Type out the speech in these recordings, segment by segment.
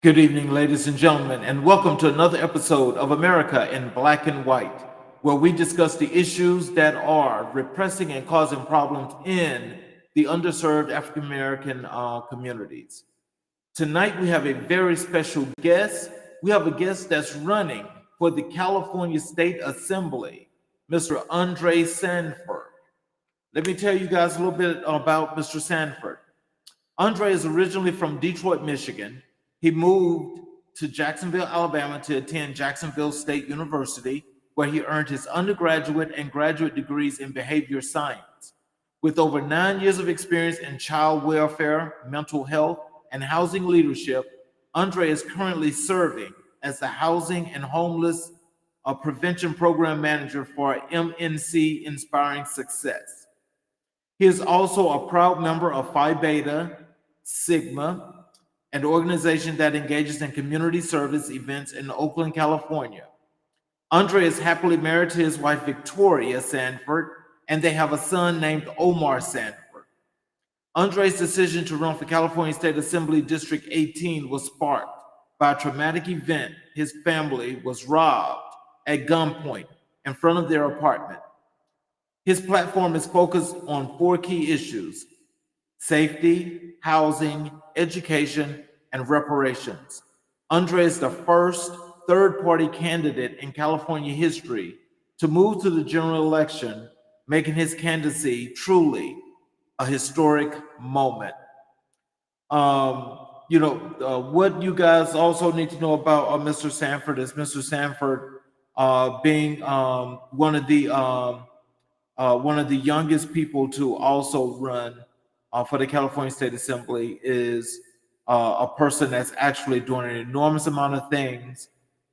Good evening, ladies and gentlemen, and welcome to another episode of America in Black and White, where we discuss the issues that are repressing and causing problems in the underserved African American communities. Tonight, we have a very special guest. We have a guest that's running for the California State Assembly, Mr. Andre Sandford. Let me tell you guys a little bit about Mr. Sandford. Andre is originally from Detroit, Michigan. He moved to Jacksonville, Alabama to attend Jacksonville State University, where he earned his undergraduate and graduate degrees in behavior science. With over 9 years of experience in child welfare, mental health, and housing leadership, Andre is currently serving as the Housing and Homeless Prevention Program Manager for MNC Inspiring Success. He is also a proud member of Phi Beta Sigma, an organization that engages in community service events in Oakland, California. Andre is happily married to his wife, Victoria Sandford, and they have a son named Omar Sandford. Andre's decision to run for California State Assembly District 18 was sparked by a traumatic event. His family was robbed at gunpoint in front of their apartment. His platform is focused on four key issues: safety, housing, education, and reparations. Andre is the first third-party candidate in California history to move to the general election, making his candidacy truly a historic moment. What you guys also need to know about Mr. Sandford is Mr. Sandford being one of the youngest people to also run for the California State Assembly is a person that's actually doing an enormous amount of things,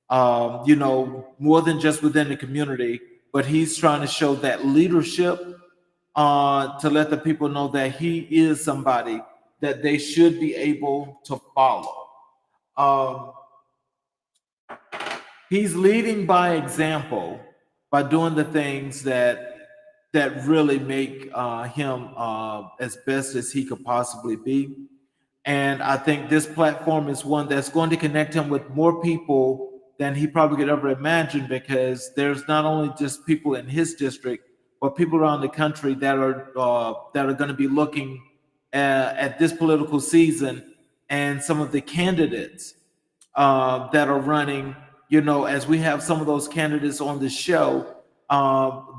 more than just within the community, but he's trying to show that leadership to let the people know that he is somebody that they should be able to follow. He's leading by example by doing the things that really make him as best as he could possibly be. And I think this platform is one that's going to connect him with more people than he probably could ever imagine, because there's not only just people in his district, but people around the country that are going to be looking at this political season and some of the candidates that are running. As we have some of those candidates on the show,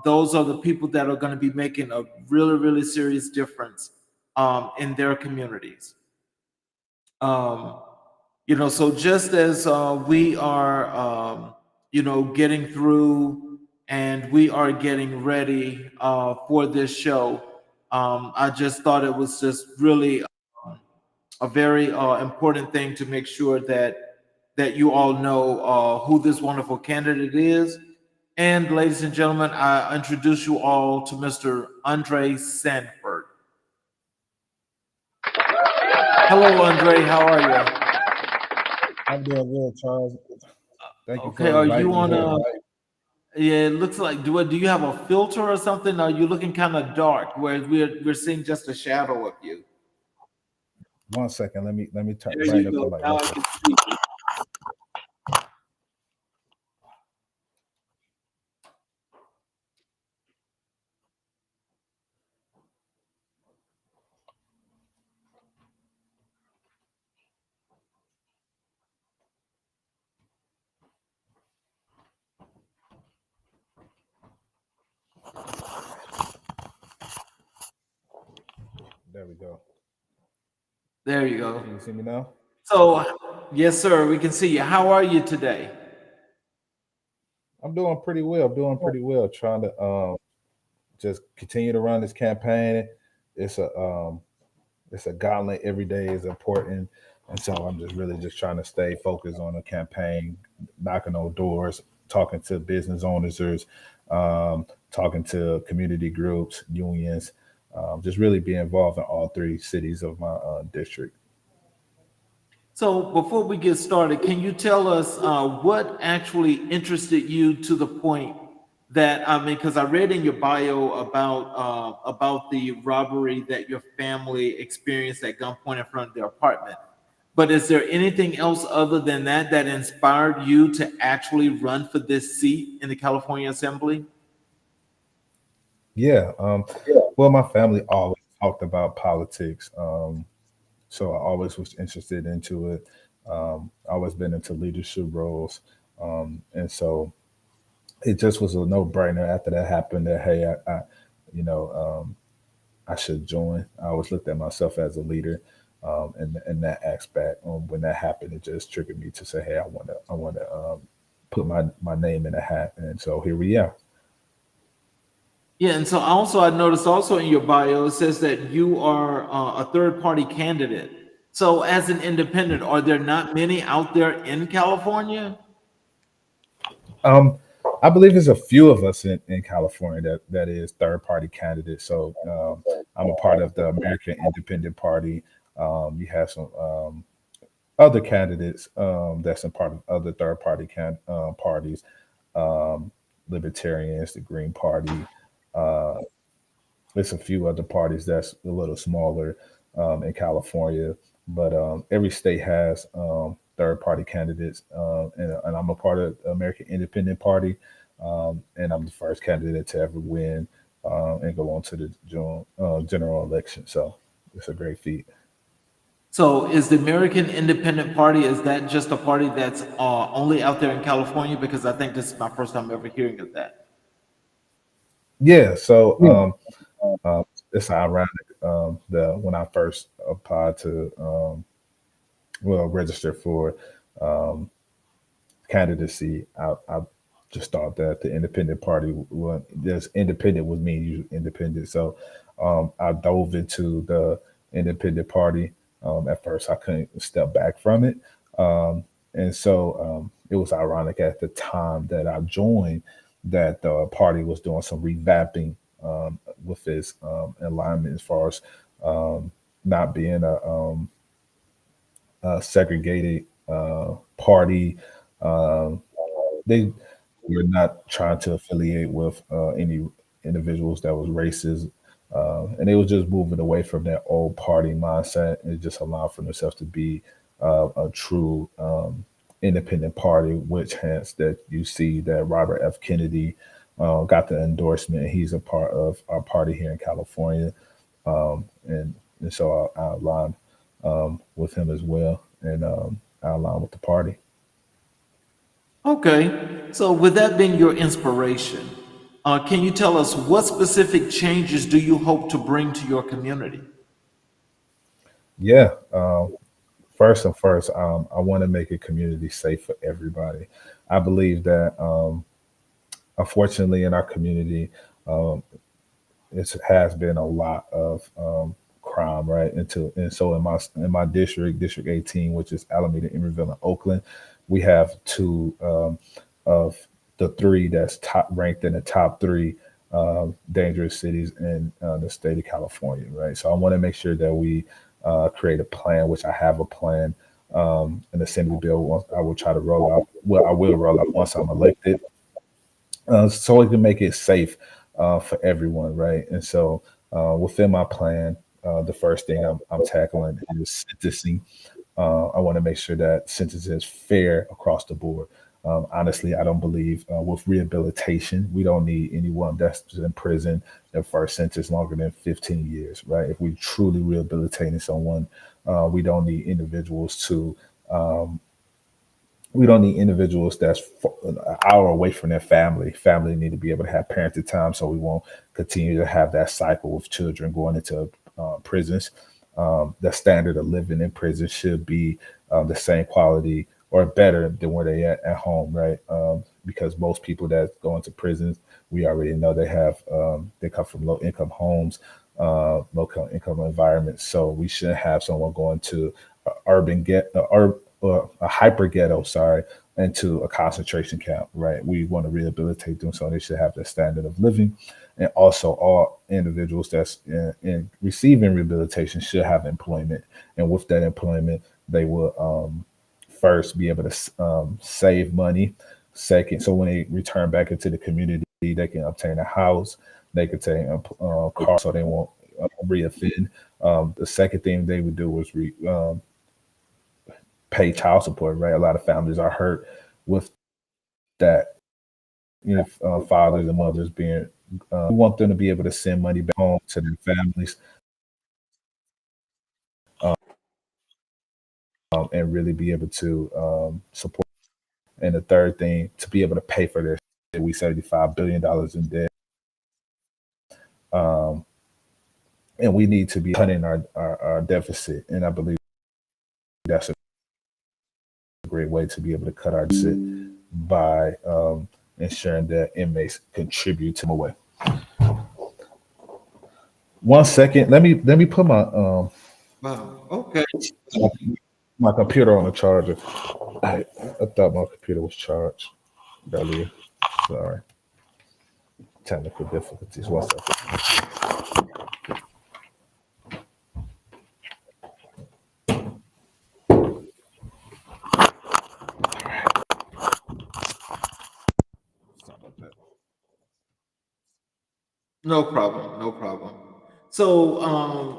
those are the people that are going to be making a really, really serious difference in their communities. So just as we are, getting through and we are getting ready for this show, I just thought it was just really a very important thing to make sure that you all know who this wonderful candidate is. And ladies and gentlemen, I introduce you all to Mr. Andre Sandford. Hello, Andre. How are you? I'm doing good, Charles. Thank you Okay, for are you inviting on me. a? Yeah, it looks like. Do you have a filter or something? Are you looking kind of dark, where we're seeing just a shadow of you? 1 second. Let me There brighten you up the go. light. Now One I second. can see you. There we go. There you go. Can you see me now? So, yes, sir. We can see you. How are you today? I'm doing pretty well. Trying to just continue to run this campaign. It's a gauntlet. Every day is important, and so I'm just really just trying to stay focused on the campaign, knocking on doors, talking to business owners, talking to community groups, unions, just really be involved in all three cities of my district. So before we get started, can you tell us what actually interested you to the point that, I mean, because I read in your bio about the robbery that your family experienced at gunpoint in front of their apartment. But is there anything else other than that that inspired you to actually run for this seat in the California Assembly? Yeah. Well, my family always talked about politics. So I always was interested into it. Always been into leadership roles. And so it just was a no brainer after that happened that, hey, you know, I should join. I always looked at myself as a leader. In that aspect, when that happened, it just triggered me to say, "Hey, I want to put my name in a hat." And so here we are. Yeah, and so also I noticed also in your bio it says that you are a third party candidate. So as an independent, are there not many out there in California? Um, I believe there's a few of us in California that is third party candidates. So I'm a part of the American Independent Party. You have some other candidates that's a part of other third party parties, um, Libertarians, the Green Party. Uh, there's a few other parties that's a little smaller in California, but every state has third party candidates, and I'm a part of the American Independent Party, and I'm the first candidate to ever win and go on to the general election. So it's a great feat. So is the American Independent Party, is that just a party that's only out there in California? Because I think this is my first time ever hearing of that. Yeah, so it's ironic that when I first applied to register for um, candidacy, I just thought that the independent party was just independent was me, you independent. So I dove into the independent party. At first, I couldn't step back from it, and so it was ironic at the time that I joined that the party was doing some revamping with its alignment as far as um, not being a segregated party. Um, they were not trying to affiliate with any individuals that was racist, and they was just moving away from that old party mindset and just allowing for themselves to be a true independent party, which hence that you see that Robert F. Kennedy got the endorsement. He's a part of our party here in California, and so I aligned with him as well, and I aligned with the party. Okay, so with that being your inspiration, can you tell us what specific changes do you hope to bring to your community? Yeah. First, I want to make a community safe for everybody. I believe that, unfortunately, in our community, um, it has been a lot of crime, right? And so in my district, District 18, which is Alameda, Emeryville, and Oakland, we have two of the three that's top ranked in the top three dangerous cities in the state of California, right? So I want to make sure that we create a plan, which I have a plan. An assembly bill I will try to roll out. Well, I will roll out once I'm elected, so we can make it safe for everyone, right? And so within my plan, the first thing I'm tackling is sentencing. I want to make sure that sentencing is fair across the board. Honestly, I don't believe with rehabilitation, we don't need anyone that's in prison their first sentence longer than 15 years, right? If we truly rehabilitating someone, we don't need individuals to um, we don't need individuals that's an hour away from their family. Family need to be able to have parenting time, so we won't continue to have that cycle of children going into prisons. The standard of living in prison should be the same quality or better than where they at home, right? Because most people that go into prisons, we already know they come from low income homes, low income environments. So we shouldn't have someone going to urban get or a hyper ghetto, sorry, into a concentration camp, right? We want to rehabilitate them so they should have the standard of living. And also, all individuals that's in receiving rehabilitation should have employment. And with that employment, they will first be able to save money. Second, so when they return back into the community, they can obtain a house, they can take a car so they won't reoffend. The second thing they would do was pay child support, right? A lot of families are hurt with that. Fathers and mothers being, we want them to be able to send money back home to their families, um, and really be able to support. And the third thing, to be able to pay for their, we $75 billion in debt. Um, and we need to be cutting our deficit. And I believe that's a great way to be able to cut our deficit by ensuring that inmates contribute to my way. 1 second. Let me put Wow. Okay. my computer on the charger. I thought my computer was charged earlier. Sorry. Technical difficulties. 1 second. Sorry about that. No problem. No problem. So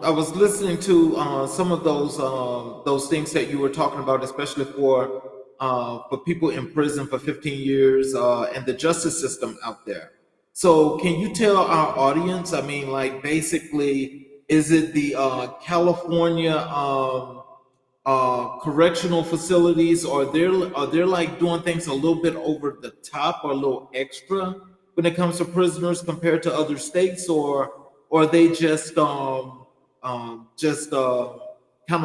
I was listening to some of those things that you were talking about, especially for people in prison for 15 years and the justice system out there. So can you tell our audience? I mean, like basically, is it the California correctional facilities, or they're like doing things a little bit over the top or a little extra when it comes to prisoners compared to other states, or are they just kind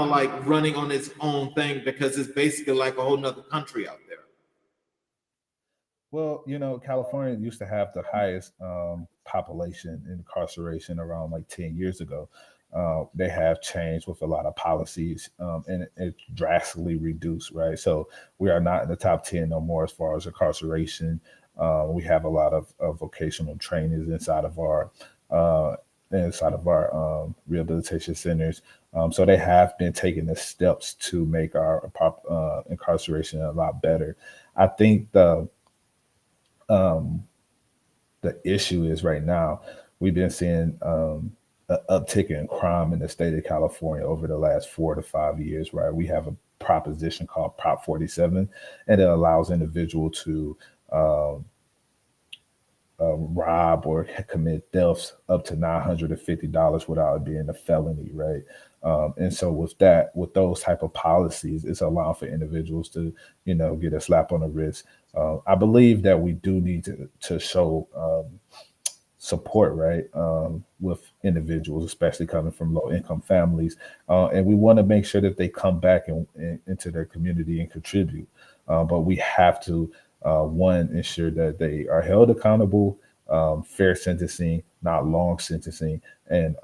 of like running on its own thing because it's basically like a whole nother country out there? Well, California used to have the highest population in incarceration around like 10 years ago. They have changed with a lot of policies, and it drastically reduced, right? So we are not in the top 10 no more as far as incarceration. We have a lot of vocational trainings uh, inside of our rehabilitation centers. So they have been taking the steps to make our incarceration a lot better. I think um, the issue is right now we've been seeing an uptick in crime in the state of California over the last 4 to 5 years, right? We have a proposition called Prop 47, and it allows individual to um, rob or commit thefts up to $950 without it being a felony, right? And so with those type of policies, it's allowing for individuals to, get a slap on the wrist. I believe that we do need to show support, right, with individuals, especially coming from low income families, and we want to make sure that they come back into their community and contribute. But we have to, one, ensure that they are held accountable, fair sentencing, not long sentencing, and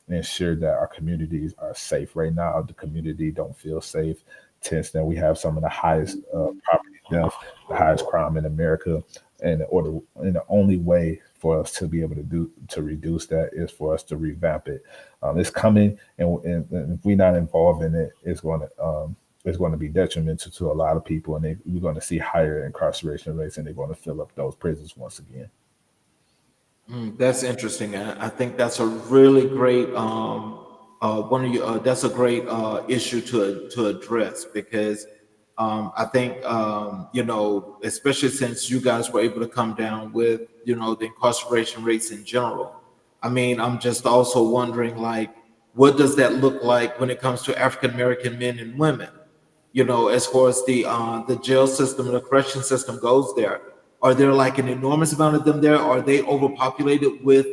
ensure that our communities are safe. Right now, the community don't feel safe. Since then, we have some of the highest property theft, the highest crime in America, and the only way for us to be able to reduce that is for us to revamp it. It's coming, and if we're not involved in it, it's going to be detrimental to a lot of people, and we're going to see higher incarceration rates, and they're going to fill up those prisons once again. That's interesting. I think that's a really great one of you. That's a great issue to address because I think especially since you guys were able to come down with the incarceration rates in general. I mean, I'm just also wondering like, what does that look like when it comes to African American men and women? As far as the jail system and the correction system goes there, are there like an enormous amount of them there? Are they overpopulated with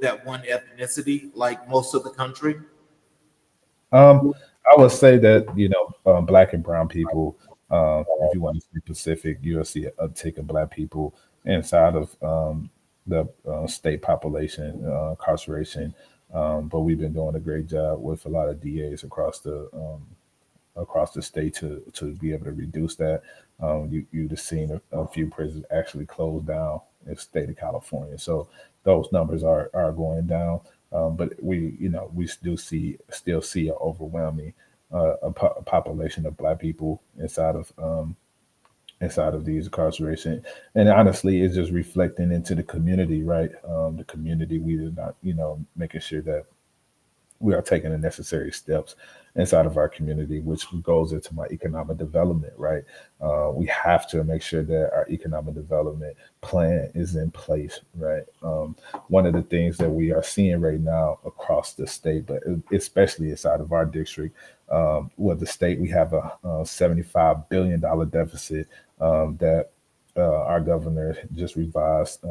that one ethnicity like most of the country? I would say that black and brown people. If you want to be specific, you'll see an uptick of black people inside of the state population incarceration. But we've been doing a great job with a lot of DAs across the state to be able to reduce that. You'd have seen a few prisons actually close down in the state of California. So those numbers are going down. But we still see an overwhelming a population of Black people inside of these incarceration, and honestly, it's just reflecting into the community, right? The community, we are not, making sure that we are taking the necessary steps inside of our community, which goes into my economic development, right? We have to make sure that our economic development plan is in place, right? One of the things that we are seeing right now across the state, but especially inside of our district, with the state, we have a $75 billion deficit that our governor just revised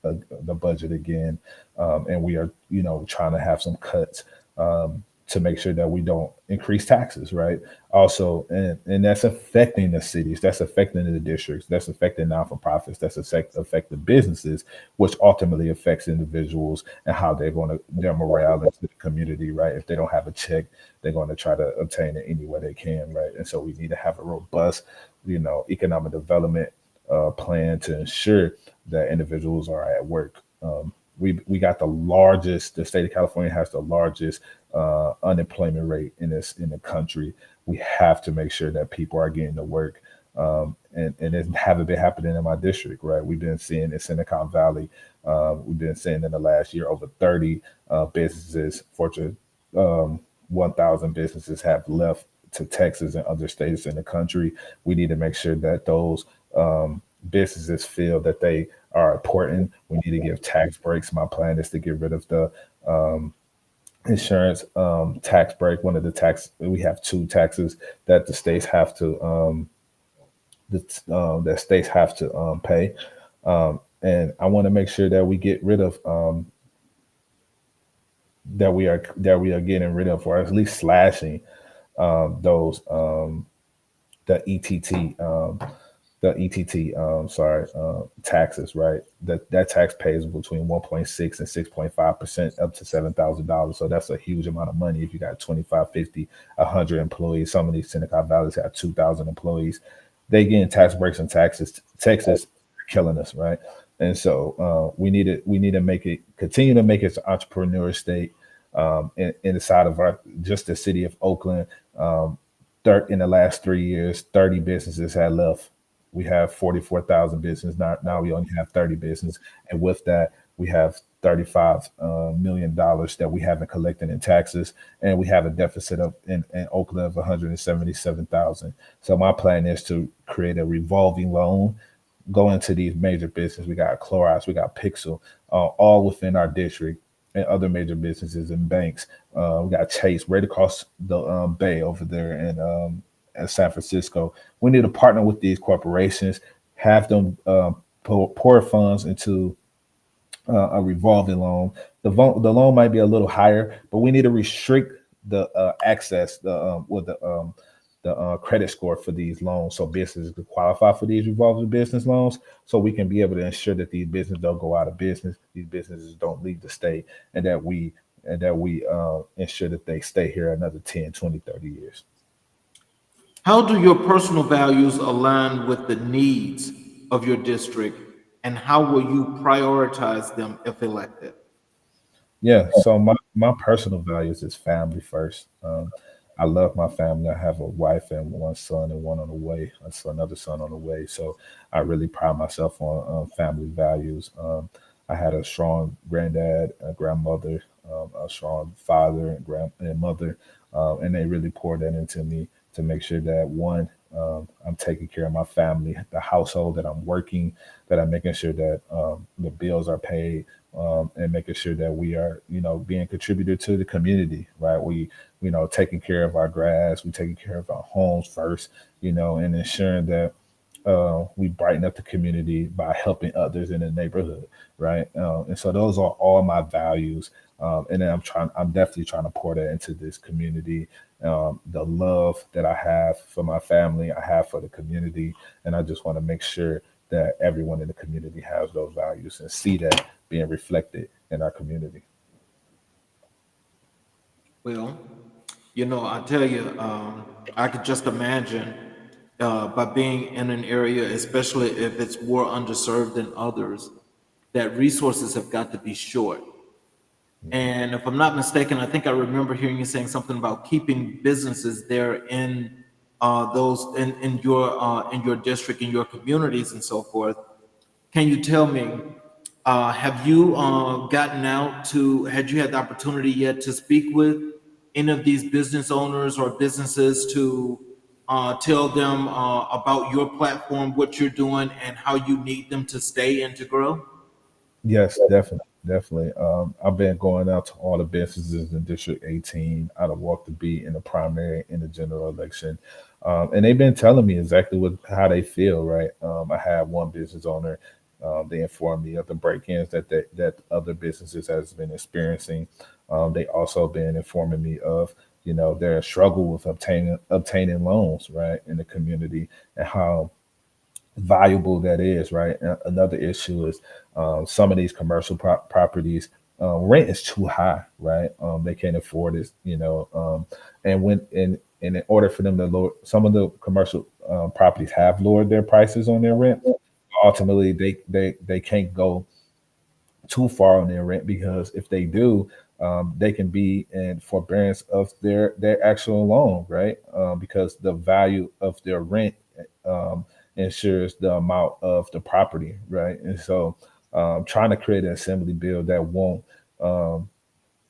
the budget again, and we are, trying to have some cuts to make sure that we don't increase taxes, right? Also, and that's affecting the cities, that's affecting the districts, that's affecting non-for-profits, that's affecting businesses, which ultimately affects individuals and how they're going to their morale into the community, right? If they don't have a check, they're going to try to obtain it any way they can, right? And so we need to have a robust, economic development plan to ensure that individuals are at work. We got the state of California has the largest unemployment rate in the country. We have to make sure that people are getting to work. And it haven't been happening in my district, right? We've been seeing in Silicon Valley. We've been seeing in the last year over 30 businesses, Fortune 1,000 businesses have left to Texas and other states in the country. We need to make sure that those businesses feel that they are important. We need to give tax breaks. My plan is to get rid of the insurance tax break. One of the we have two taxes that the states have to that states have to pay, and I want to make sure that we get rid of that we are getting rid of, or at least slashing those the ETT taxes, right? That tax pays between 1.6 and 6.5% up to $7,000. So that's a huge amount of money. If you got 25, 50, 100 employees, some of these Silicon Valleys have 2,000 employees. They getting tax breaks and taxes. Texas killing us, right? And so we need to continue to make it an entrepreneur state. Inside of just the city of Oakland, in the last 3 years, 30 businesses had left. We have 44,000 business. Now we only have 30 business. And with that, we have $35 million that we haven't collected in taxes. And we have a deficit in Oakland of 177,000. So my plan is to create a revolving loan, go into these major businesses. We got Clorox, we got Pixel, all within our district, and other major businesses and banks. We got Chase right across the bay over there in San Francisco. We need to partner with these corporations, have them pour funds into a revolving loan. The loan might be a little higher, but we need to restrict the access, the credit score for these loans, so businesses can qualify for these revolving business loans, so we can be able to ensure that these businesses don't go out of business, these businesses don't leave the state, and that we ensure that they stay here another 10, 20, 30 years. How do your personal values align with the needs of your district, and how will you prioritize them if elected? Yeah, so my personal values is family first. I love my family. I have a wife and one son and one on the way, another son on the way. So I really pride myself on family values. I had a strong granddad, a grandmother, a strong father and mother, and they really poured that into me to make sure that one, I'm taking care of my family, the household, that I'm working, that I'm making sure that the bills are paid, and making sure that we are, being a contributor to the community, right? We, taking care of our grass, we taking care of our homes first, and ensuring that we brighten up the community by helping others in the neighborhood, right? And so those are all my values. And then I'm definitely trying to pour that into this community. The love that I have for my family, I have for the community, and I just want to make sure that everyone in the community has those values and see that being reflected in our community. Well, I tell you, I could just imagine by being in an area, especially if it's more underserved than others, that resources have got to be short. And if I'm not mistaken, I think I remember hearing you saying something about keeping businesses there in those in your district, in your communities, and so forth. Can you tell me, have you gotten out to? Had you had the opportunity yet to speak with any of these business owners or businesses to tell them about your platform, what you're doing, and how you need them to stay and to grow? Yes, definitely, definitely. I've been going out to all the businesses in District 18. I'd have walked the beat in the primary, in the general election, and they've been telling me exactly what how they feel. Right. I had one business owner. They informed me of the break-ins that other businesses has been experiencing. They also been informing me of their struggle with obtaining loans, right, in the community, and how valuable that is, right? Another issue is some of these commercial properties, rent is too high, right? They can't afford it, and in order for them to lower, some of the commercial properties have lowered their prices on their rent. Ultimately, they can't go too far on their rent, because if they do, they can be in forbearance of their actual loan, right? Because the value of their rent um, ensures the amount of the property, right? And so, trying to create an assembly bill um,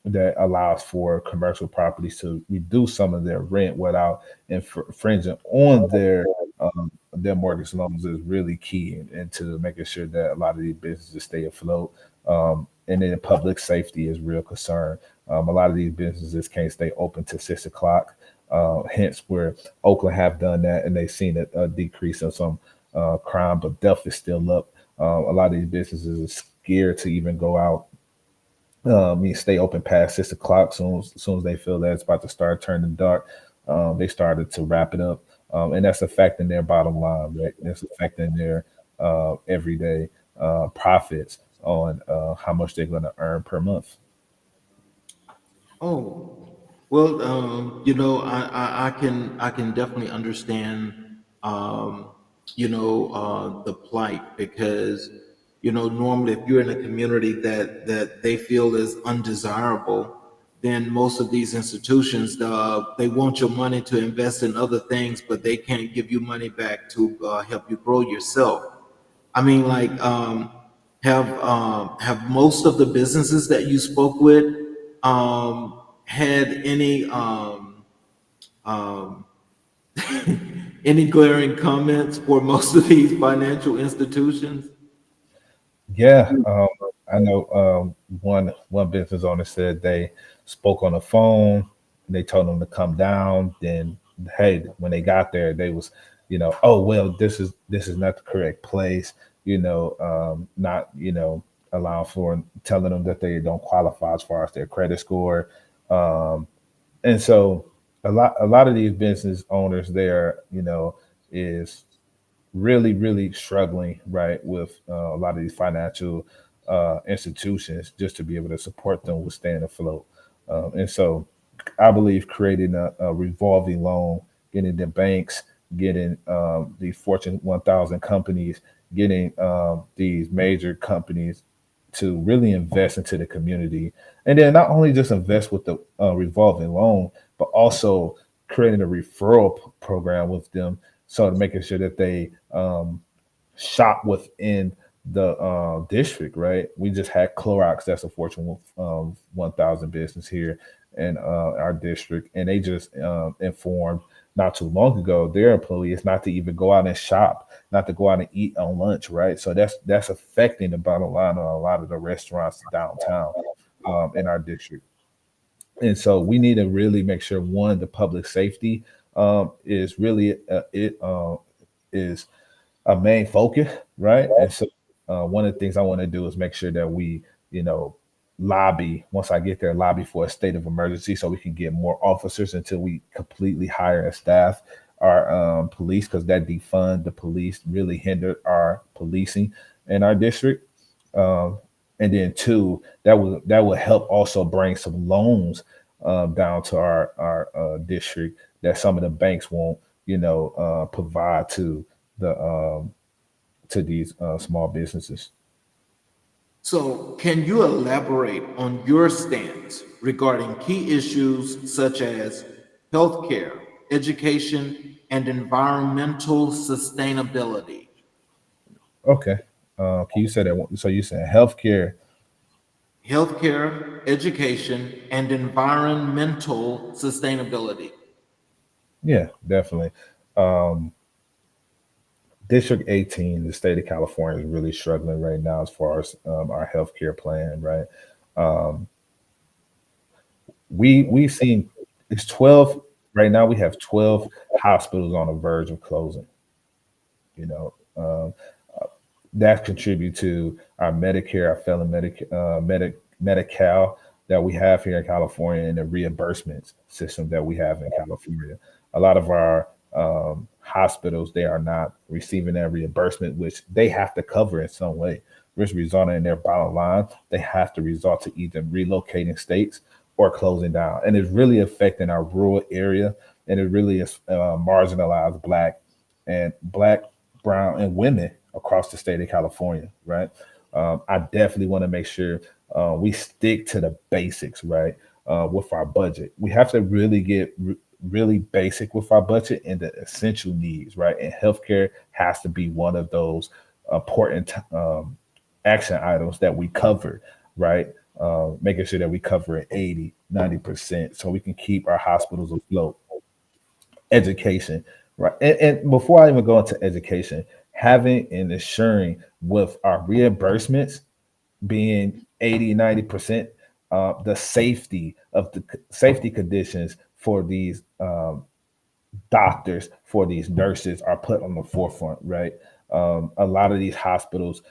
that allows for commercial properties to reduce some of their rent without infringing on their mortgage loans is really key into making sure that a lot of these businesses stay afloat. And then public safety is real concern. A lot of these businesses can't stay open to 6 o'clock. Hence, where Oakland have done that, and they've seen a decrease in some crime, but death is still up. A lot of these businesses are scared to even go out. Stay open past 6 o'clock. Soon as they feel that it's about to start turning dark, they started to wrap it up, and that's affecting their bottom line. Right, that's affecting their everyday profits on how much they're going to earn per month. Oh, well, I can definitely understand, um, the plight, because normally, if you're in a community that they feel is undesirable, then most of these institutions, they want your money to invest in other things, but they can't give you money back to help you grow yourself. I mean, like, have most of the businesses that you spoke with had um, any glaring comments for most of these financial institutions? Yeah, I know one business owner said they spoke on the phone. They told them to come down. Then, hey, when they got there, they was, oh well, this is not the correct place. Not allowing for telling them that they don't qualify as far as their credit score. Um, and so a lot of these business owners there, is really struggling, right, with a lot of these financial institutions just to be able to support them with staying afloat. And so I believe creating a revolving loan, getting the banks, getting the Fortune 1000 companies, getting these major companies to really invest into the community. And then not only just invest with the revolving loan, but also creating a referral program with them. So to making sure that they shop within the district, right? We just had Clorox, that's a Fortune 1000 business here in our district, and they just informed not too long ago their employees not to even go out and shop, not to go out and eat on lunch, right? So that's affecting the bottom line on a lot of the restaurants downtown in our district. And so we need to really make sure, one, the public safety is really it is a main focus, right? And so one of the things I want to do is make sure that we, you know, lobby once I get there, lobby for a state of emergency so we can get more officers until we completely hire and staff our police, because that defund the police really hindered our policing in our district. Um, and then two, that will help also bring some loans down to our district that some of the banks won't, provide the to these small businesses. So, can you elaborate on your stance regarding key issues such as healthcare, education, and environmental sustainability? Okay. Can you say that? So you said healthcare, healthcare, education, and environmental sustainability. Yeah, definitely. Um, District 18, the state of California, is really struggling right now as far as our healthcare plan, right? Um, we've seen it's 12 right now. We have 12 hospitals on the verge of closing. You know, that contribute to our Medicare, our felon Medi-Cal that we have here in California, and the reimbursements system that we have in California. A lot of our hospitals, they are not receiving that reimbursement, which they have to cover in some way, which resulting in their bottom line. They have to resort to either relocating states or closing down, and it's really affecting our rural area, and it really is marginalized black, brown, and women across the state of California, right? I definitely want to make sure we stick to the basics, right? With our budget, we have to really get really basic with our budget and the essential needs, right? And healthcare has to be one of those important action items that we cover, right? Making sure that we cover it 80, 90%, so we can keep our hospitals afloat. Education, right? And before I even go into education, having and assuring with our reimbursements being 80, 90%, the safety of the safety conditions for these doctors, for these nurses are put on the forefront, right? A lot of these hospitals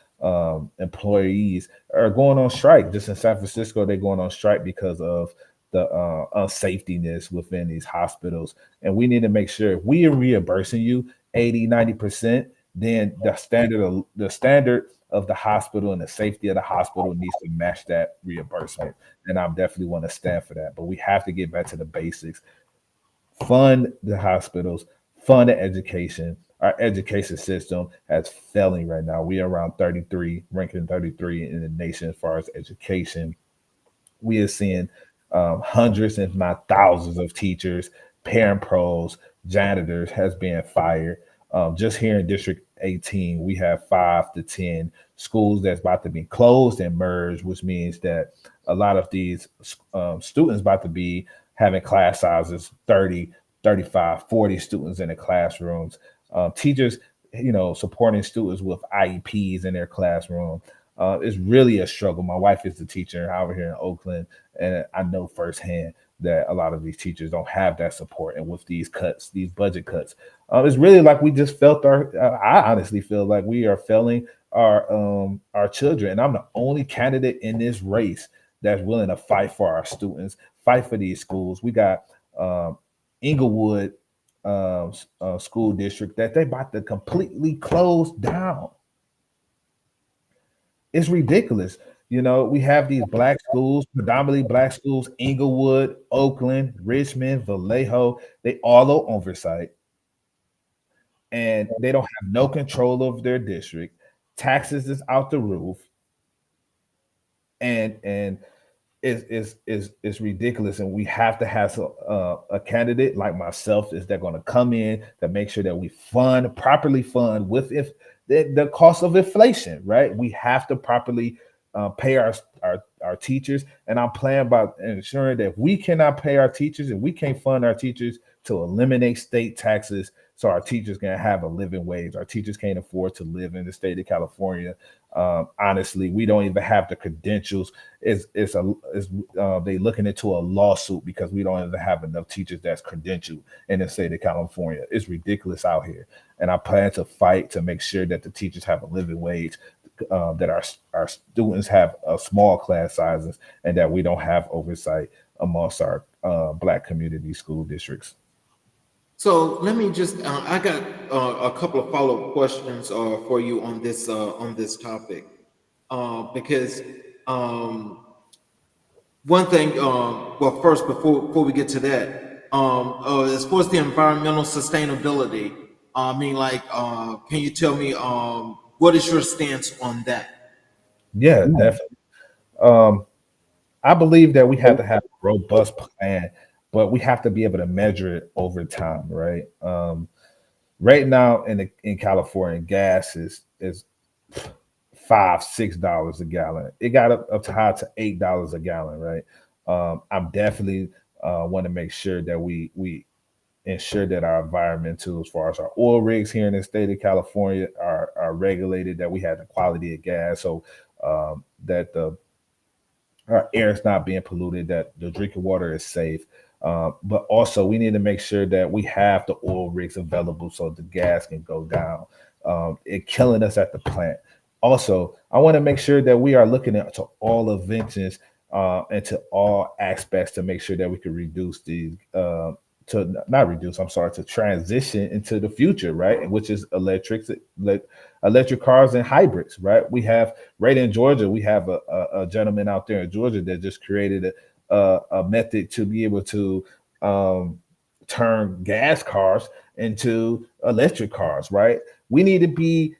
employees are going on strike. Just in San Francisco, they're going on strike because of the unsafetyness within these hospitals. And we need to make sure if we are reimbursing you 80, 90%, then the standard of the hospital and the safety of the hospital needs to match that reimbursement. And I definitely want to stand for that. But we have to get back to the basics, fund the hospitals, fund the education. Our education system is failing right now. We are around 33, ranking 33 in the nation as far as education. We are seeing hundreds, if not thousands, of teachers, parent pros, janitors has been fired. Just here in District 18, we have 5 to 10 schools that's about to be closed and merged, which means that a lot of these students about to be having class sizes 30, 35, 40 students in the classrooms. Teachers, supporting students with IEPs in their classroom. It's really a struggle. My wife is a teacher over here in Oakland, and I know firsthand that a lot of these teachers don't have that support. And with these cuts, these budget cuts, it's really like we just felt our. I honestly feel like we are failing our children. And I'm the only candidate in this race that's willing to fight for our students, fight for these schools. We got Inglewood school district that they about to completely close down. It's ridiculous. We have these black schools, predominantly black schools, Inglewood, Oakland, Richmond, Vallejo. They all are oversight, and they don't have no control over their district. Taxes is out the roof, and is ridiculous. And we have to have a candidate like myself is that going to come in to make sure that we properly fund with if the cost of inflation, right? We have to properly pay our teachers. And I'm planning about ensuring that if we cannot pay our teachers and we can't fund our teachers, to eliminate state taxes so our teachers can have a living wage. Our teachers can't afford to live in the state of California. Honestly, we don't even have the credentials. They looking into a lawsuit because we don't even have enough teachers that's credentialed in the state of California. It's ridiculous out here, and I plan to fight to make sure that the teachers have a living wage, that our students have small class sizes, and that we don't have oversight amongst our Black community school districts. So let me just, I got a couple of follow-up questions for you on this topic, because um, one thing, well, first before we get to that, as far as the environmental sustainability, I mean, like, can you tell me what is your stance on that? Yeah, definitely. Um, I believe that we have to have a robust plan, but we have to be able to measure it over time, right? Right now in California, gas is $5, $6 a gallon. It got up to high to $8 a gallon, right? I'm definitely want to make sure that we ensure that our environmental, as far as our oil rigs here in the state of California, are regulated, that we have the quality of gas, so that our air is not being polluted, that the drinking water is safe. But also, we need to make sure that we have the oil rigs available so the gas can go down. It killing us at the plant. Also, I want to make sure that we are looking into all inventions and to all aspects to make sure that we can reduce these. To not reduce, I'm sorry, to transition into the future, right? Which is electric cars and hybrids, right? We have right in Georgia, we have a gentleman out there in Georgia that just created a method to be able to turn gas cars into electric cars, right? We need to be,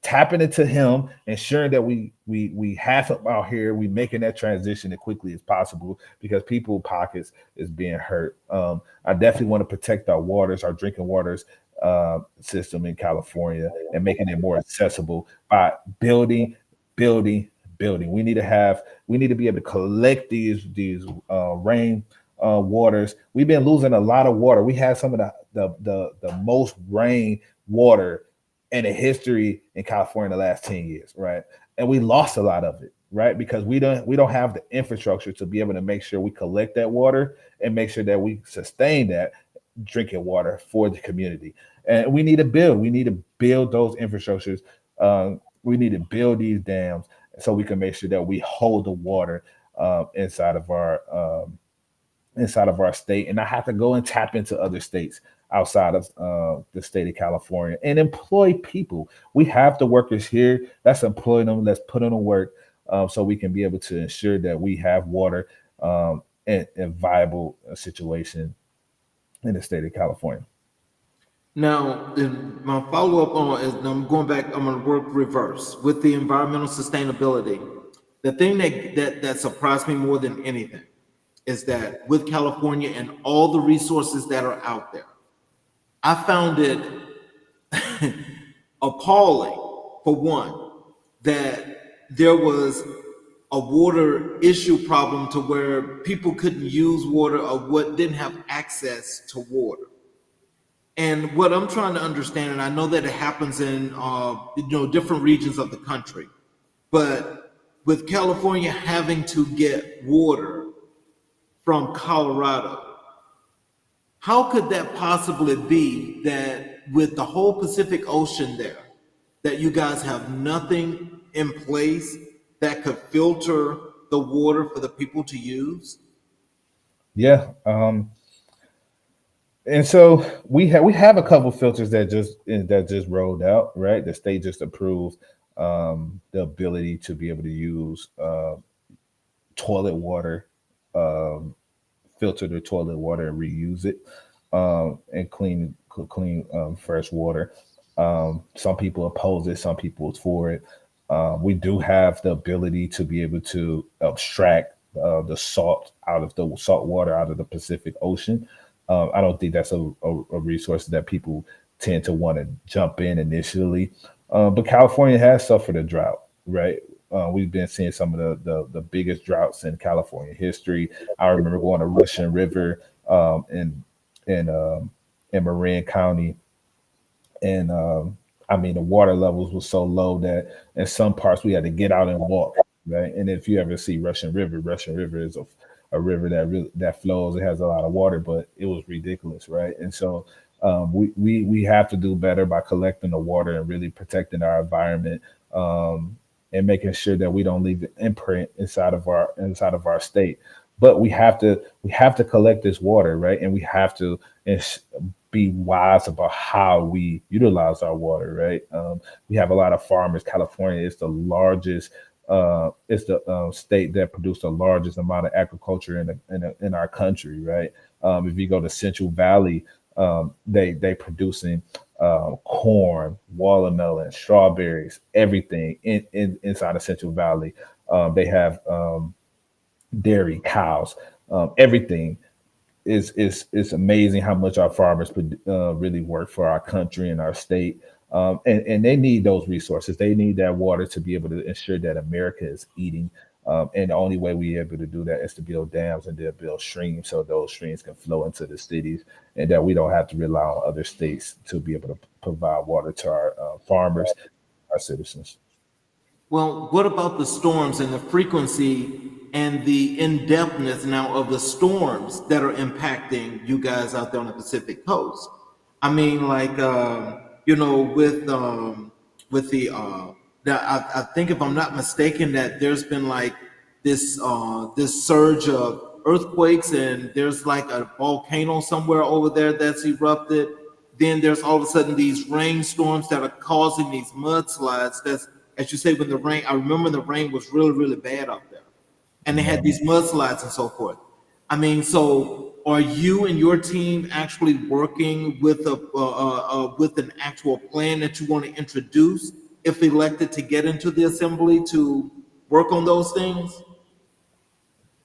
tapping into him, ensuring that we have him out here, we making that transition as quickly as possible, because people pockets is being hurt. I definitely want to protect our waters, our drinking waters system in California, and making it more accessible by building, building. We need to be able to collect these rain waters. We've been losing a lot of water. We had some of the most rain water in the history in California in the last 10 years, right? And we lost a lot of it, right? Because we don't have the infrastructure to be able to make sure we collect that water and make sure that we sustain that drinking water for the community. And we need to build those infrastructures. We need to build these dams so we can make sure that we hold the water inside of our state, and I have to go and tap into other states outside of the state of California and employ people. We have the workers here. Let's employ them. Let's put them to work so we can be able to ensure that we have water and viable situation in the state of California. Now, my follow up on is I'm going back. I'm going to work reverse with the environmental sustainability. The thing that surprised me more than anything is that with California and all the resources that are out there, I found it appalling, for one, that there was a water issue problem to where people couldn't use water or what didn't have access to water. And what I'm trying to understand, and I know that it happens in different regions of the country, but with California having to get water from Colorado, how could that possibly be that with the whole Pacific Ocean there, that you guys have nothing in place that could filter the water for the people to use? Yeah. And so we have a couple filters that just rolled out, right? The state just approved the ability to be able to use toilet water, um, filter the toilet water and reuse it, and clean fresh water. Some people oppose it, some people is for it. We do have the ability to be able to extract the salt out of the salt water out of the Pacific Ocean. I don't think that's a resource that people tend to want to jump in initially. But California has suffered a drought, right? We've been seeing some of the biggest droughts in California history. I remember going to Russian River in in Marin County, and I mean the water levels were so low that in some parts we had to get out and walk, right? And if you ever see Russian River is a river that flows. It has a lot of water, but it was ridiculous, right? And so we have to do better by collecting the water and really protecting our environment, and making sure that we don't leave an imprint inside of our state. But we have to collect this water, right? And we have to be wise about how we utilize our water, right? We have a lot of farmers. California is the largest. It's the state that produced the largest amount of agriculture in our country, right? If you go to Central Valley, they producing corn, watermelon, strawberries, everything inside of Central Valley. They have dairy, cows, everything. Is amazing how much our farmers really work for our country and our state. And they need those resources. They need that water to be able to ensure that America is eating. And the only way we're able to do that is to build dams and then build streams so those streams can flow into the cities and that we don't have to rely on other states to be able to provide water to our farmers, our citizens. Well, what about the storms and the frequency and the in-depthness now of the storms that are impacting you guys out there on the Pacific Coast? I mean, like with I think if I'm not mistaken, that there's been like this surge of earthquakes, and there's like a volcano somewhere over there that's erupted. Then there's all of a sudden these rainstorms that are causing these mudslides. That's, as you say, when the rain. I remember the rain was really really bad up there, and they had Yeah. these mudslides and so forth. I mean, so are you and your team actually working with an actual plan that you want to introduce if elected to get into the assembly to work on those things?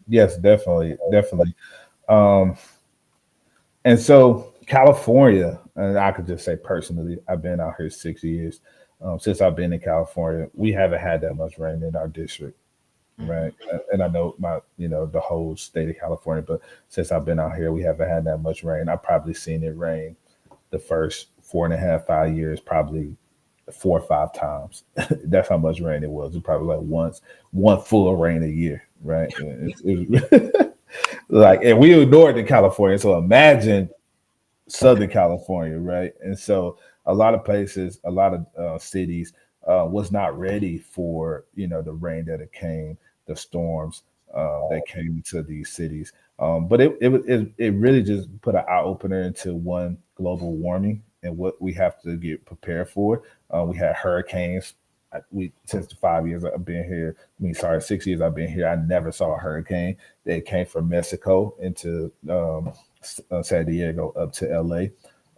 Yes, definitely, definitely. Um, and so California, and I could just say personally, I've been out here 6 years. Since I've been in California, we haven't had that much rain in our district, right? And I know the whole state of California, but since I've been out here, we haven't had that much rain. I've probably seen it rain the first 4.5, 5 years, probably 4 or 5 times. That's how much rain it was. It probably like one full of rain a year, right? Like, and we ignored in California. So imagine Southern California, right? And so a lot of places, a lot of cities was not ready for the rain that it came, the storms that came into these cities. But it really just put an eye opener into one global warming and what we have to get prepared for. We had hurricanes. We since the 5 years I've been here, I mean, sorry, 6 years I've been here, I never saw a hurricane that came from Mexico into San Diego up to LA.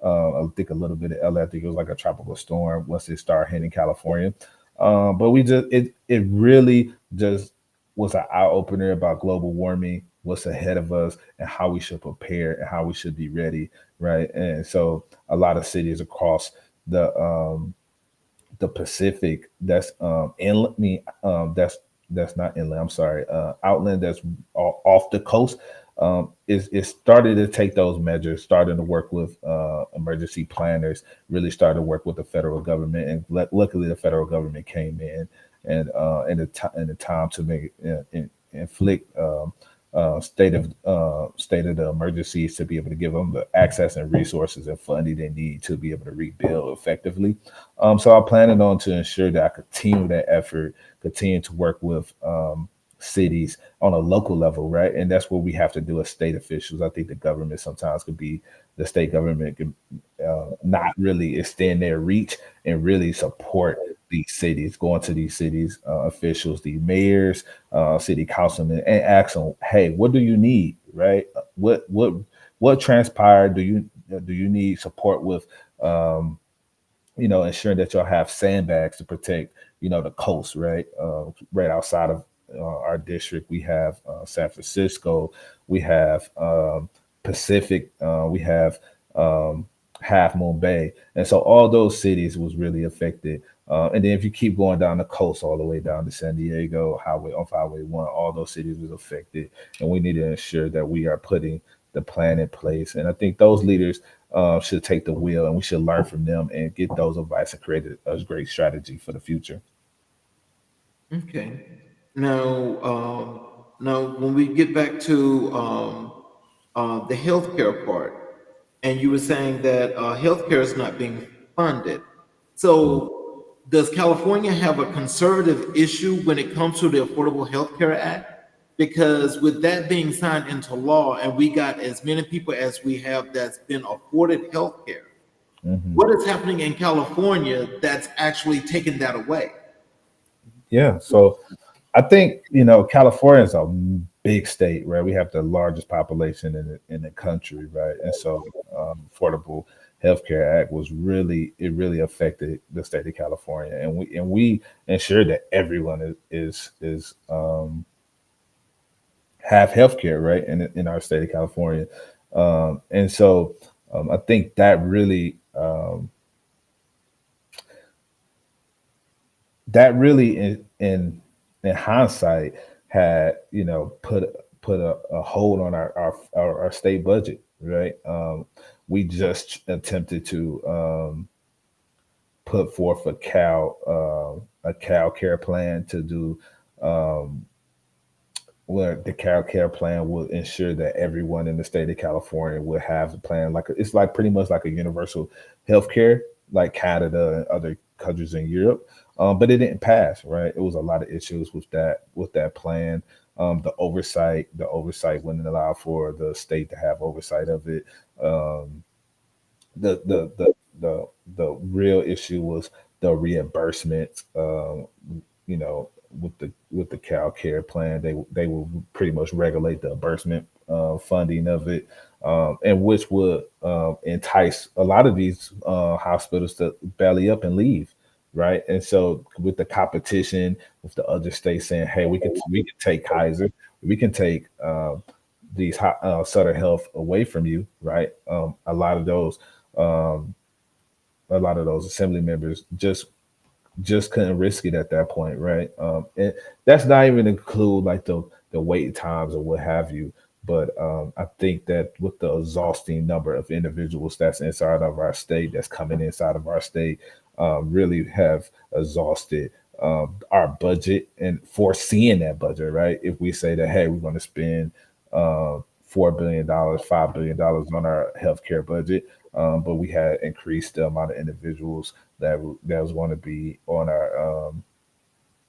I think a little bit of LA. I think it was like a tropical storm once it started hitting California. But it really just was an eye opener about global warming, what's ahead of us, and how we should prepare and how we should be ready, right? And so a lot of cities across the the Pacific that's inland, that's not inland. I'm sorry, outland that's off the coast. Is started to take those measures, starting to work with emergency planners, really started to work with the federal government, and luckily the federal government came in and in the time to make inflict state of the emergencies to be able to give them the access and resources and funding they need to be able to rebuild effectively. So I'm planning on to ensure that I continue that effort, continue to work with cities on a local level, right? And that's what we have to do as state officials. I think the government sometimes could be the state government can not really extend their reach and really support these cities, going to these cities officials, the mayors, city councilmen, and ask them, hey, what do you need, right? What transpired? Do you need support with ensuring that y'all have sandbags to protect, the coast, right? Right outside of our district, we have San Francisco, we have Pacific, we have Half Moon Bay, and so all those cities was really affected. And then if you keep going down the coast, all the way down to San Diego, Highway 1, all those cities was affected, and we need to ensure that we are putting the plan in place. And I think those leaders should take the wheel, and we should learn from them and get those advice and create a great strategy for the future. Okay. Now, when we get back to the healthcare part, and you were saying that healthcare is not being funded. So, does California have a conservative issue when it comes to the Affordable Health Care Act? Because with that being signed into law, and we got as many people as we have that's been afforded health care, Mhm. what is happening in California that's actually taking that away? Yeah. So I think California is a big state, right? We have the largest population in the country, right? And so Affordable Healthcare Act really affected the state of California, and we ensure that everyone is have healthcare, right? In our state of California, and so I think that really that really in hindsight had put a hold on our state budget, right? We just attempted to put forth a Cal Care plan to do um, where the Cal Care plan will ensure that everyone in the state of California will have a plan. It's like pretty much like a universal health care, like Canada and other countries in Europe. But it didn't pass, right? It was a lot of issues with that plan. The oversight wouldn't allow for the state to have oversight of it. Um, the real issue was the reimbursement. You know, with the Cal Care plan, they will pretty much regulate the reimbursement funding of it, and which would entice a lot of these hospitals to belly up and leave, right? And so with the competition, with the other states saying, "Hey, we can take Kaiser, we can take Sutter Health away from you," right? Um, a lot of those assembly members just couldn't risk it at that point, right? And that's not even include like the wait times or what have you. But I think that with the exhausting number of individuals that's inside of our state, that's coming inside of our state, really have exhausted our budget and foreseeing that budget, right? If we say that, hey, we're going to spend $4 billion, $5 billion on our healthcare budget, but we had increased the amount of individuals that was going to be on our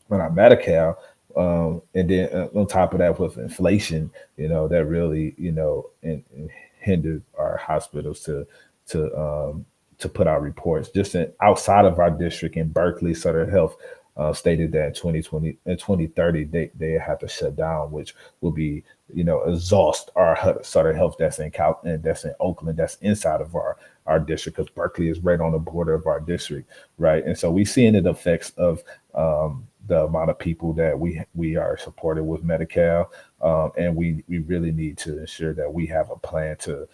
Medi-Cal. And then on top of that, with inflation, that really, and hindered our hospitals to put out reports. Outside of our district in Berkeley, Sutter Health stated that in 2020 and 2030 they have to shut down, which will be exhaust our Sutter Health that's in and that's in Oakland, that's inside of our district, because Berkeley is right on the border of our district, right? And so we seeing the effects of the amount of people that we are supported with Medi-Cal, and we really need to ensure that we have a plan to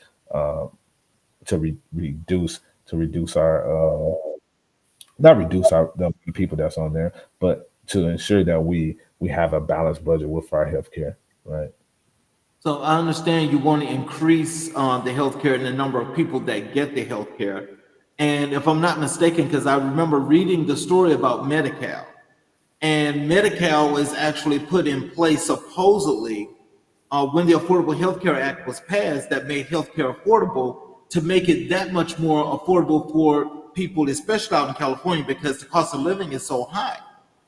reduce our not reduce our the people that's on there, but to ensure that we have a balanced budget with our healthcare, right? So I understand you want to increase the healthcare and the number of people that get the healthcare. And if I'm not mistaken, because I remember reading the story about Medi-Cal, and Medi-Cal was actually put in place supposedly when the Affordable Health Care Act was passed, that made healthcare affordable, to make it that much more affordable for people, especially out in California, because the cost of living is so high.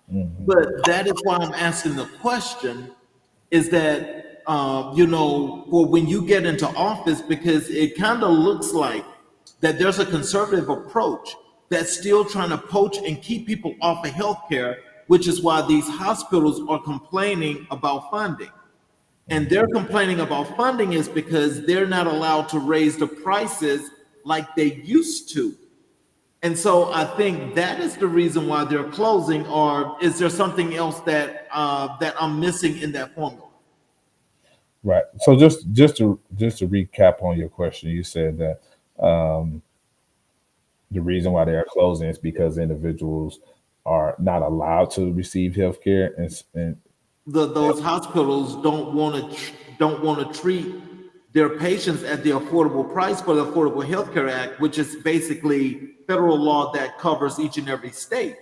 Hmm. But that is why I'm asking the question, is that, for when you get into office, because it kind of looks like that there's a conservative approach that's still trying to poach and keep people off of healthcare, which is why these hospitals are complaining about funding. And they're complaining about funding is because they're not allowed to raise the prices like they used to. And so I think that is the reason why they're closing. Or is there something else that I'm missing in that formula? Right. So just to recap on your question, you said that um, the reason why they are closing is because individuals are not allowed to receive health care, and Those hospitals don't want to treat their patients at the affordable price for the Affordable Health Care Act, which is basically federal law that covers each and every state.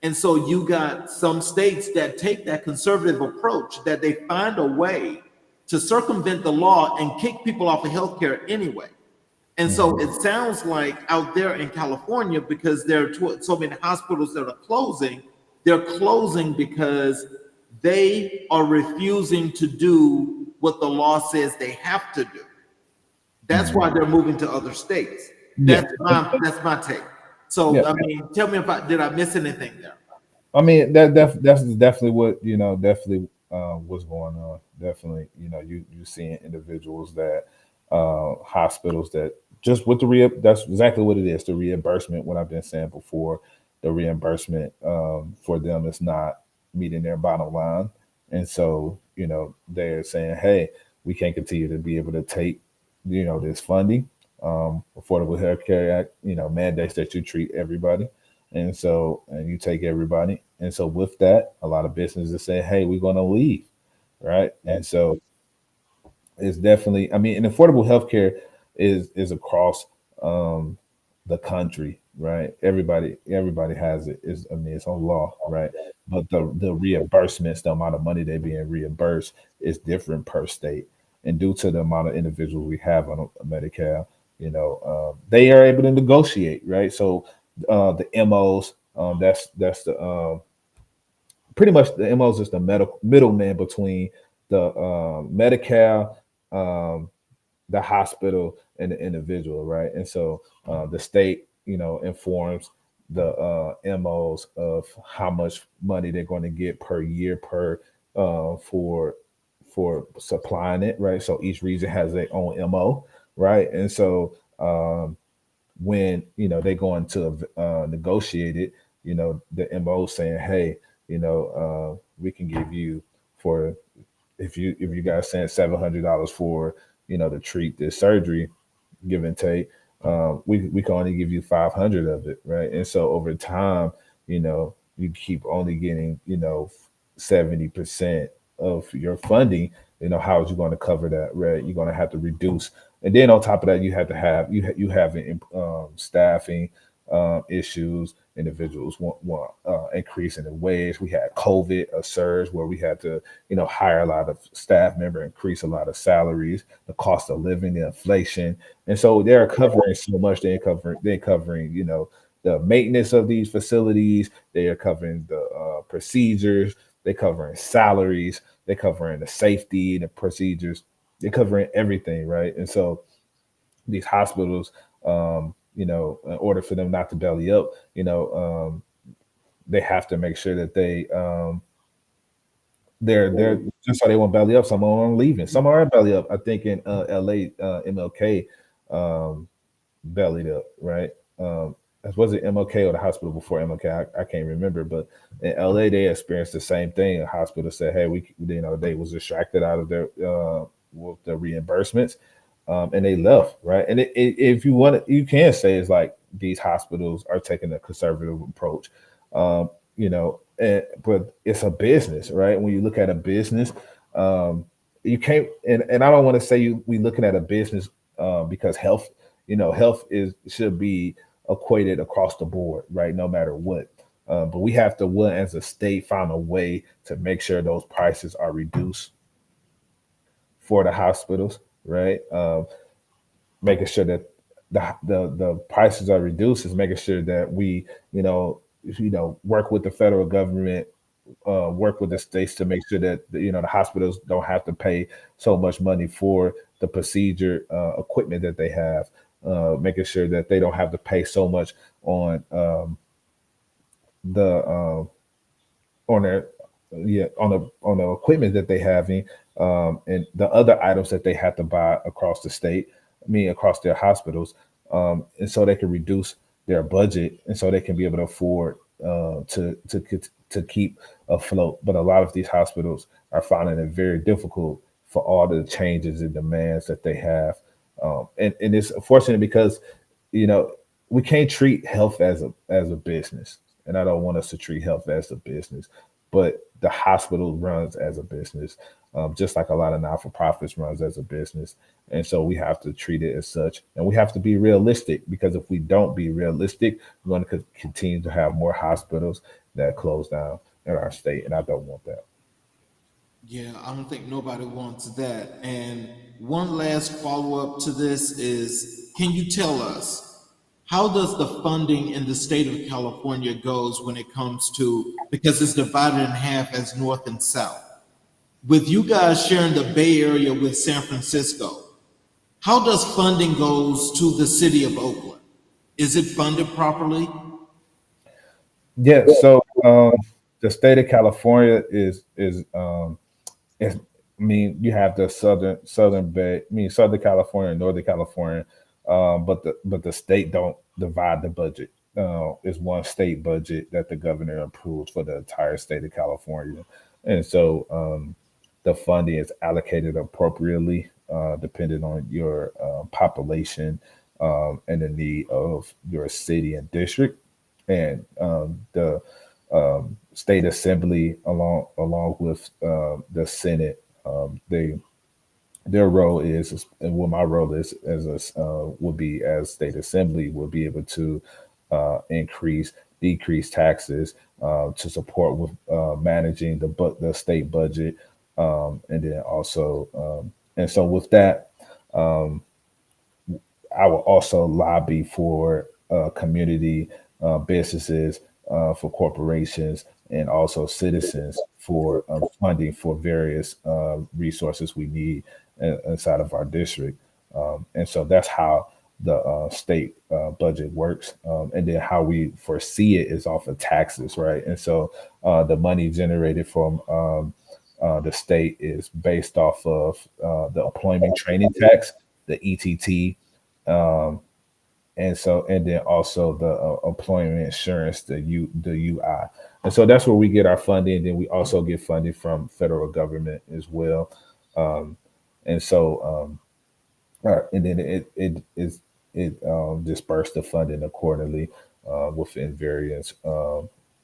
And so you got some states that take that conservative approach, that they find a way to circumvent the law and kick people off of healthcare anyway. And so Mhm. it sounds like out there in California, because there are so many hospitals that are closing, they're closing because they are refusing to do what the law says they have to do. That's why Mhm. they're moving to other states. Yeah. That's my take. So Yeah. I mean, tell me if I did I miss anything there? I mean that's definitely what definitely what's going on. Definitely, you seeing individuals that hospitals that just with that's exactly what it is. The reimbursement, what I've been saying before, the reimbursement for them is not meeting their bottom line, and so they're saying, hey, we can't continue to be able to take this funding. Affordable Health Care Act mandates that you treat everybody, and you take everybody, And so with that, a lot of businesses say, hey, we're going to leave, right? And so it's definitely, I mean, and affordable healthcare is across um, the country, right? Everybody has it. Is I mean, it's on law, right? But the reimbursements, the amount of money they're being reimbursed, is different per state, and due to the amount of individuals we have on Medicare, they are able to negotiate, right? So the MOs, that's the pretty much the MOs is the medical middleman between the Medicare, um, the hospital, and the individual, right? And so the state, informs the MOs of how much money they're going to get per year per for supplying it, right? So each region has their own MO, right? And so when they go into negotiate it, the MO saying, hey, we can give you for if you guys saying $700 for to treat this surgery, give and take, we can only give you 500 of it, right? And so over time, you keep only getting 70% of your funding. How is you going to cover that, right? You're going to have to reduce, and then on top of that, you have to have you have staffing issues. Individuals want increase in the wage. We had COVID, a surge where we had to hire a lot of staff member, increase a lot of salaries, the cost of living, the inflation, and so they're covering so much. They're covering the maintenance of these facilities. They are covering the procedures. They're covering salaries. They're covering the safety and the procedures. They're covering everything, right? And so these hospitals, in order for them not to belly up, they have to make sure that they're just so they won't belly up. Some of them are leaving. Some are belly up. I think in LA, MLK bellied up, right? Was it MLK or the hospital before MLK? I can't remember, but in LA they experienced the same thing. A hospital said, "Hey, they was distracted out of their with the reimbursements, and they left, right?" And if you want, you can say it's like these hospitals are taking a conservative approach, but it's a business, right? When you look at a business, you can't, and I don't want to say we looking at a business because health should be equated across the board, right? No matter what. But we have to, one, as a state, find a way to make sure those prices are reduced for the hospitals, right? Making sure that the prices are reduced is making sure that we, work with the federal government, work with the states to make sure that the hospitals don't have to pay so much money for the procedure equipment that they have, making sure that they don't have to pay so much on the on their on the equipment that they have in, and the other items that they have to buy across the state, I mean across their hospitals, and so they can reduce their budget, and so they can be able to afford to keep afloat. But a lot of these hospitals are finding it very difficult for all the changes and demands that they have, and it's unfortunate because you know we can't treat health as a business, and I don't want us to treat health as a business, but the hospital runs as a business, just like a lot of not-for-profits runs as a business, and so we have to treat it as such, and we have to be realistic because if we don't be realistic, we're going to continue to have more hospitals that close down in our state, and I don't want that. Yeah, I don't think nobody wants that. And one last follow up to this is, can you tell us how does the funding in the state of California goes when it comes to, because it's divided in half as north and south. With you guys sharing the Bay Area with San Francisco, how does funding goes to the city of Oakland? Is it funded properly? Yeah, so the state of California is I mean, you have the southern Bay, I mean Southern California, Northern California, but the state don't divide the budget. It's one state budget that the governor approves for the entire state of California, and so the funding is allocated appropriately, depending on your population and the need of your city and district, and the state assembly along with the Senate. Their role is, and what my role is as a would be as state assembly, will be able to decrease taxes to support with managing the state budget, and then also and so with that, I will also lobby for community businesses, for corporations, and also citizens for funding for various resources we need inside of our district. And so that's how the state budget works. And then how we foresee it is off of taxes, right? And so the money generated from the state is based off of the employment training tax, the ETT, um, and then also the employment insurance, the UI, and so that's where we get our funding. And then we also get funding from federal government as well, um, and so and then it dispersed the funding accordingly within various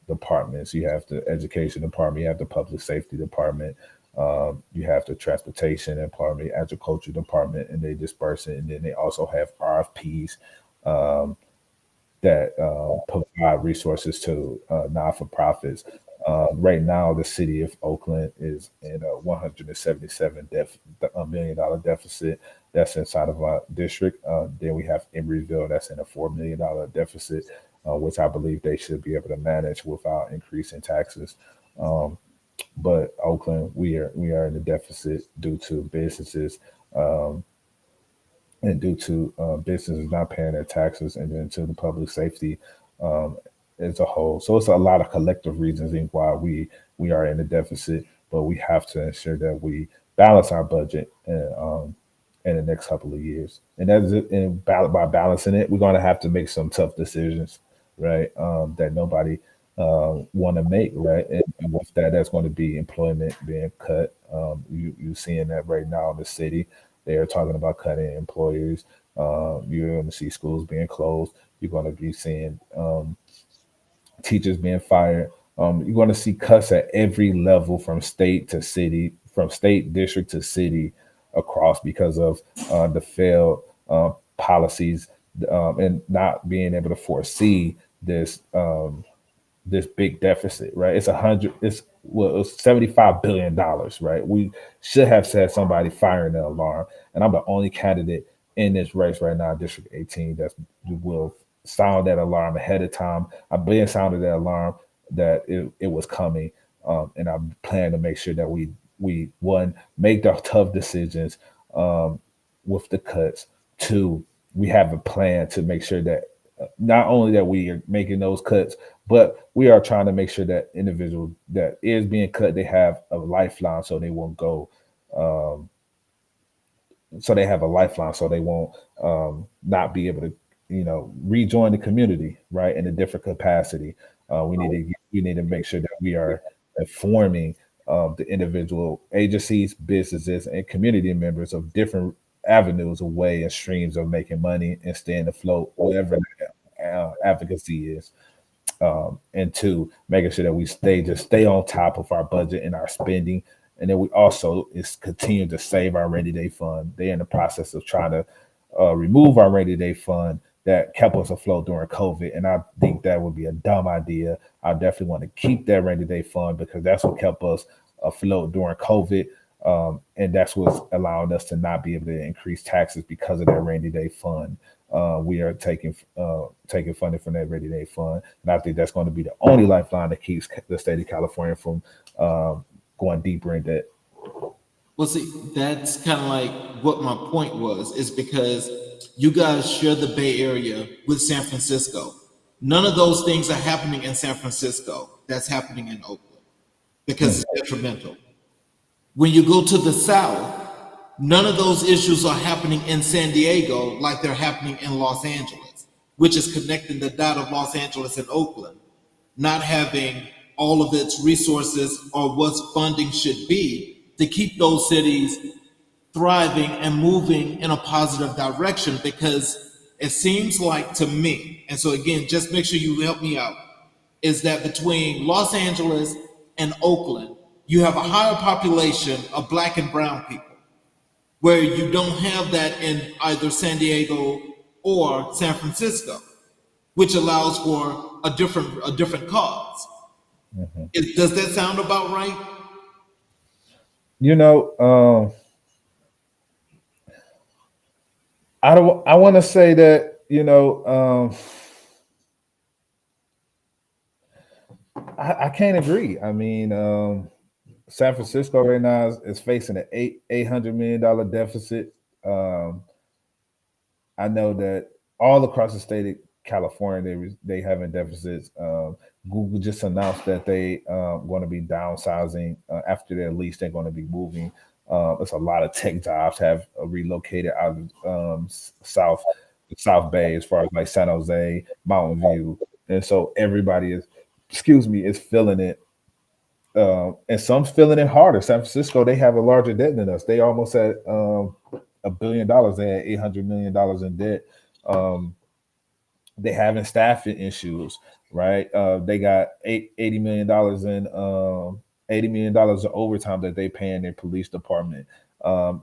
departments. You have the education department, you have the public safety department, you have the transportation department, agriculture department, and they disperse it. And then they also have RFPs um, that provide resources to non-for-profits. Right now, the city of Oakland is in a $177 million deficit. That's inside of our district. Then we have Emeryville that's in a $4 million deficit, which I believe they should be able to manage without increasing taxes. Um, but Oakland, we are in a deficit due to businesses, um, and due to businesses not paying their taxes, and then to the public safety um, as a whole. So it's a lot of collective reasons in why we are in a deficit, but we have to ensure that we balance our budget in the next couple of years. And that's it. And by balancing it, we're going to have to make some tough decisions, right? That nobody want to make, right? And with that, that's going to be employment being cut. You seeing that right now in the city. They are talking about cutting employers. You're going to see schools being closed. You're going to be seeing teachers being fired. You're going to see cuts at every level, from state to city, from state district to city, across, because of the failed policies, and not being able to foresee this big deficit, right? It's $75 billion, right? We should have said somebody firing the alarm, and I'm the only candidate in this race right now, District 18, that will sound that alarm ahead of time. I've been sounding that alarm that it was coming, and I plan to make sure that we one, make the tough decisions um, with the cuts. Two, we have a plan to make sure that not only that we are making those cuts, but we are trying to make sure that individual that is being cut, they have a lifeline, so they won't go. Um, so they have a lifeline, so they won't not be able to, rejoin the community, right, in a different capacity. We need to make sure that we are informing the individual agencies, businesses, and community members of different avenues of way and streams of making money and staying afloat, whatever advocacy is. And two, making sure that we stay on top of our budget and our spending, and then we also is continue to save our rainy day fund. They're in the process of trying to remove our rainy day fund that kept us afloat during COVID, and I think that would be a dumb idea. I definitely want to keep that rainy day fund, because that's what kept us afloat during COVID. And that's what's allowing us to not be able to increase taxes because of that rainy day fund. We are taking funding from that rainy day fund, and I think that's going to be the only lifeline that keeps the state of California from going deeper in debt. Well, see, that's kind of like what my point was, is because you guys share the Bay Area with San Francisco. None of those things are happening in San Francisco. That's happening in Oakland because Hmm. it's detrimental. When you go to the South, none of those issues are happening in San Diego like they're happening in Los Angeles, which is connecting the dot of Los Angeles and Oakland, not having all of its resources or what funding should be to keep those cities thriving and moving in a positive direction. Because it seems like to me, and so again, just make sure you help me out. is that between Los Angeles and Oakland, you have a higher population of Black and brown people, where you don't have that in either San Diego or San Francisco, which allows for a different cause. Mhm. Does that sound about right? You know, I want to say that, I can't agree. I mean, San Francisco right now is facing an $800 million deficit. Um, I know that all across the state of California, they having deficits. Google just announced that they going to be downsizing after their lease. They're going to be moving. There's a lot of tech jobs have relocated out of South Bay, as far as like San Jose, Mountain View, and so everybody is feeling it. And some's feeling it harder. San Francisco, they have a larger debt than us. They almost had $1 billion. They had $800 million in debt. Um, they having staffing issues, right? They got $80 million in $80 in overtime that they pay in their police department.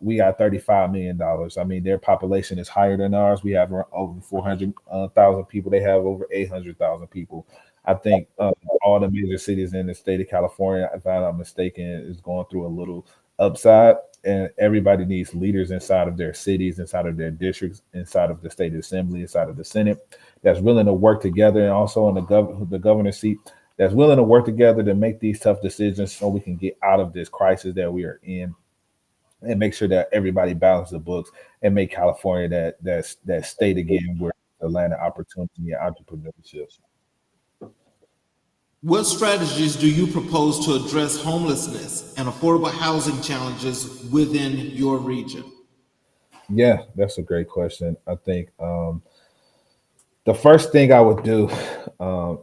We got $35 million. I mean, their population is higher than ours. We have over 400,000 people. They have over 800,000 people. I think all the major cities in the state of California, if I'm not mistaken, is going through a little upside, and everybody needs leaders inside of their cities, inside of their districts, inside of the state assembly, inside of the Senate, that's willing to work together, and also in the governor's seat, that's willing to work together to make these tough decisions so we can get out of this crisis that we are in, and make sure that everybody balances the books and make California that state again where the land of opportunity and entrepreneurship. What strategies do you propose to address homelessness and affordable housing challenges within your region? Yeah, that's a great question. I think the first thing I would do um,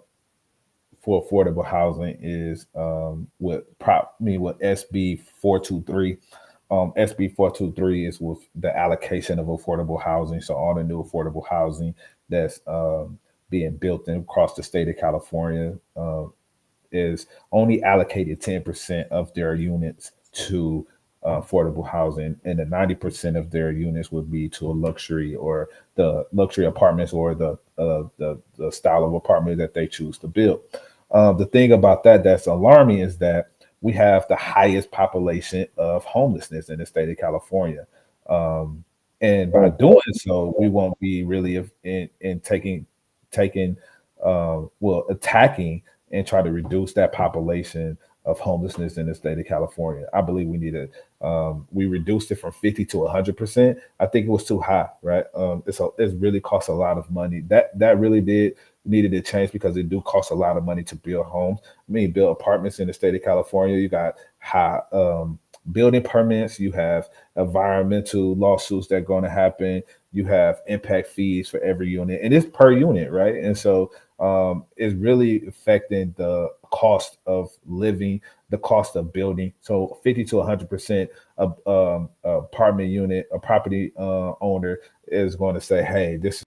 for affordable housing is with SB 423. SB 423 is with the allocation of affordable housing. So all the new affordable housing that's being built across the state of California is only allocated 10% of their units to affordable housing, and the 90% of their units would be to a luxury or the luxury apartments or the style of apartment that they choose to build. The thing about that's alarming is that we have the highest population of homelessness in the state of California. Um, and by doing so, we won't be really in taking attacking and try to reduce that population of homelessness in the state of California. I believe we need to we reduced it from 50 to 100%. I think it was too high, right? It really costs a lot of money. That really did needed to change because it do cost a lot of money to build homes. I mean, build apartments in the state of California. You got high building permits. You have environmental lawsuits that are going to happen. You have impact fees for every unit, and it's per unit, right? And so is really affecting the cost of living, the cost of building. So 50 to 100% of apartment unit, a property owner is going to say, hey, this.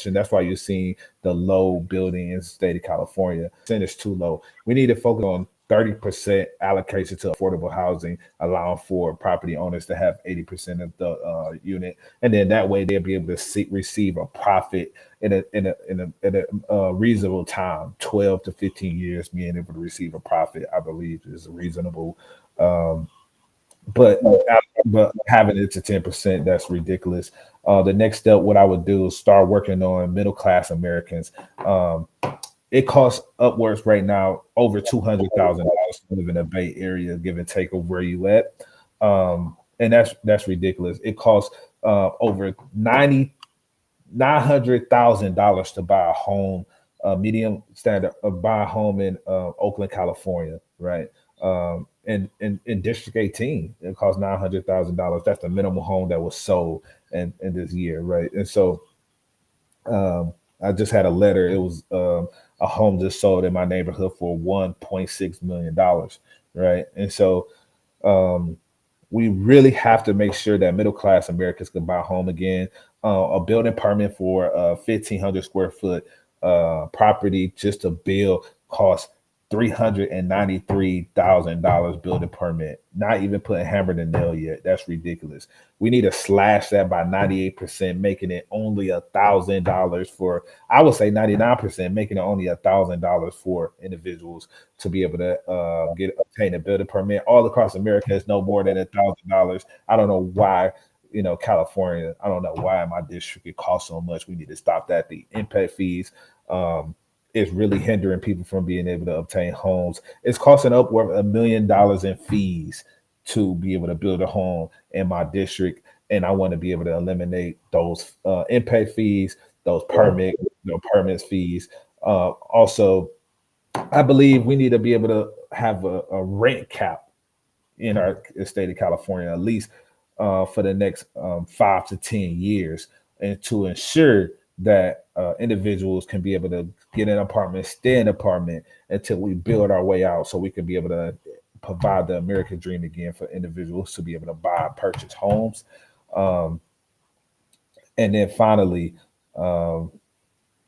And that's why you're seeing the low building in the state of California. Percent is too low. We need to focus on 30% allocation to affordable housing, allowing for property owners to have 80% of the unit, and then that way they'll be able to receive a profit in a reasonable time, 12 to 15 years, being able to receive a profit. I believe is reasonable. Um, but having it to 10%, that's ridiculous. The next step, what I would do is start working on middle class Americans. It costs upwards right now over $200,000 to live in the Bay Area, give and take of where you at, and that's ridiculous. It costs over $900,000 to buy a home, medium standard, buy a home in Oakland, California, right? In District 18, it costs $900,000. That's the minimum home that was sold in this year, right? And so I just had a letter. It was a home just sold in my neighborhood for $1.6 million, right? And so we really have to make sure that middle class Americans can buy a home again. a building permit for a 1,500 square foot property just to build costs $393,000 building permit. Not even putting hammer and nail yet. That's ridiculous. We need to slash that by 98%, making it only $1,000 for. I would say 99%, making it only $1,000 for individuals to be able to obtain a building permit. All across America is no more than $1,000. I don't know why. California. I don't know why in my district it costs so much. We need to stop that. The impact fees. Is really hindering people from being able to obtain homes. It's costing upward of $1 million in fees to be able to build a home in my district, and I want to be able to eliminate those impact fees, those permits fees. Also, I believe we need to be able to have a rent cap in our state of California, at least for the next 5 to 10 years, and to ensure that individuals can be able to get an apartment, stay in an apartment until we build our way out, so we can be able to provide the American dream again for individuals to be able to buy and purchase homes. Um, and then finally, um,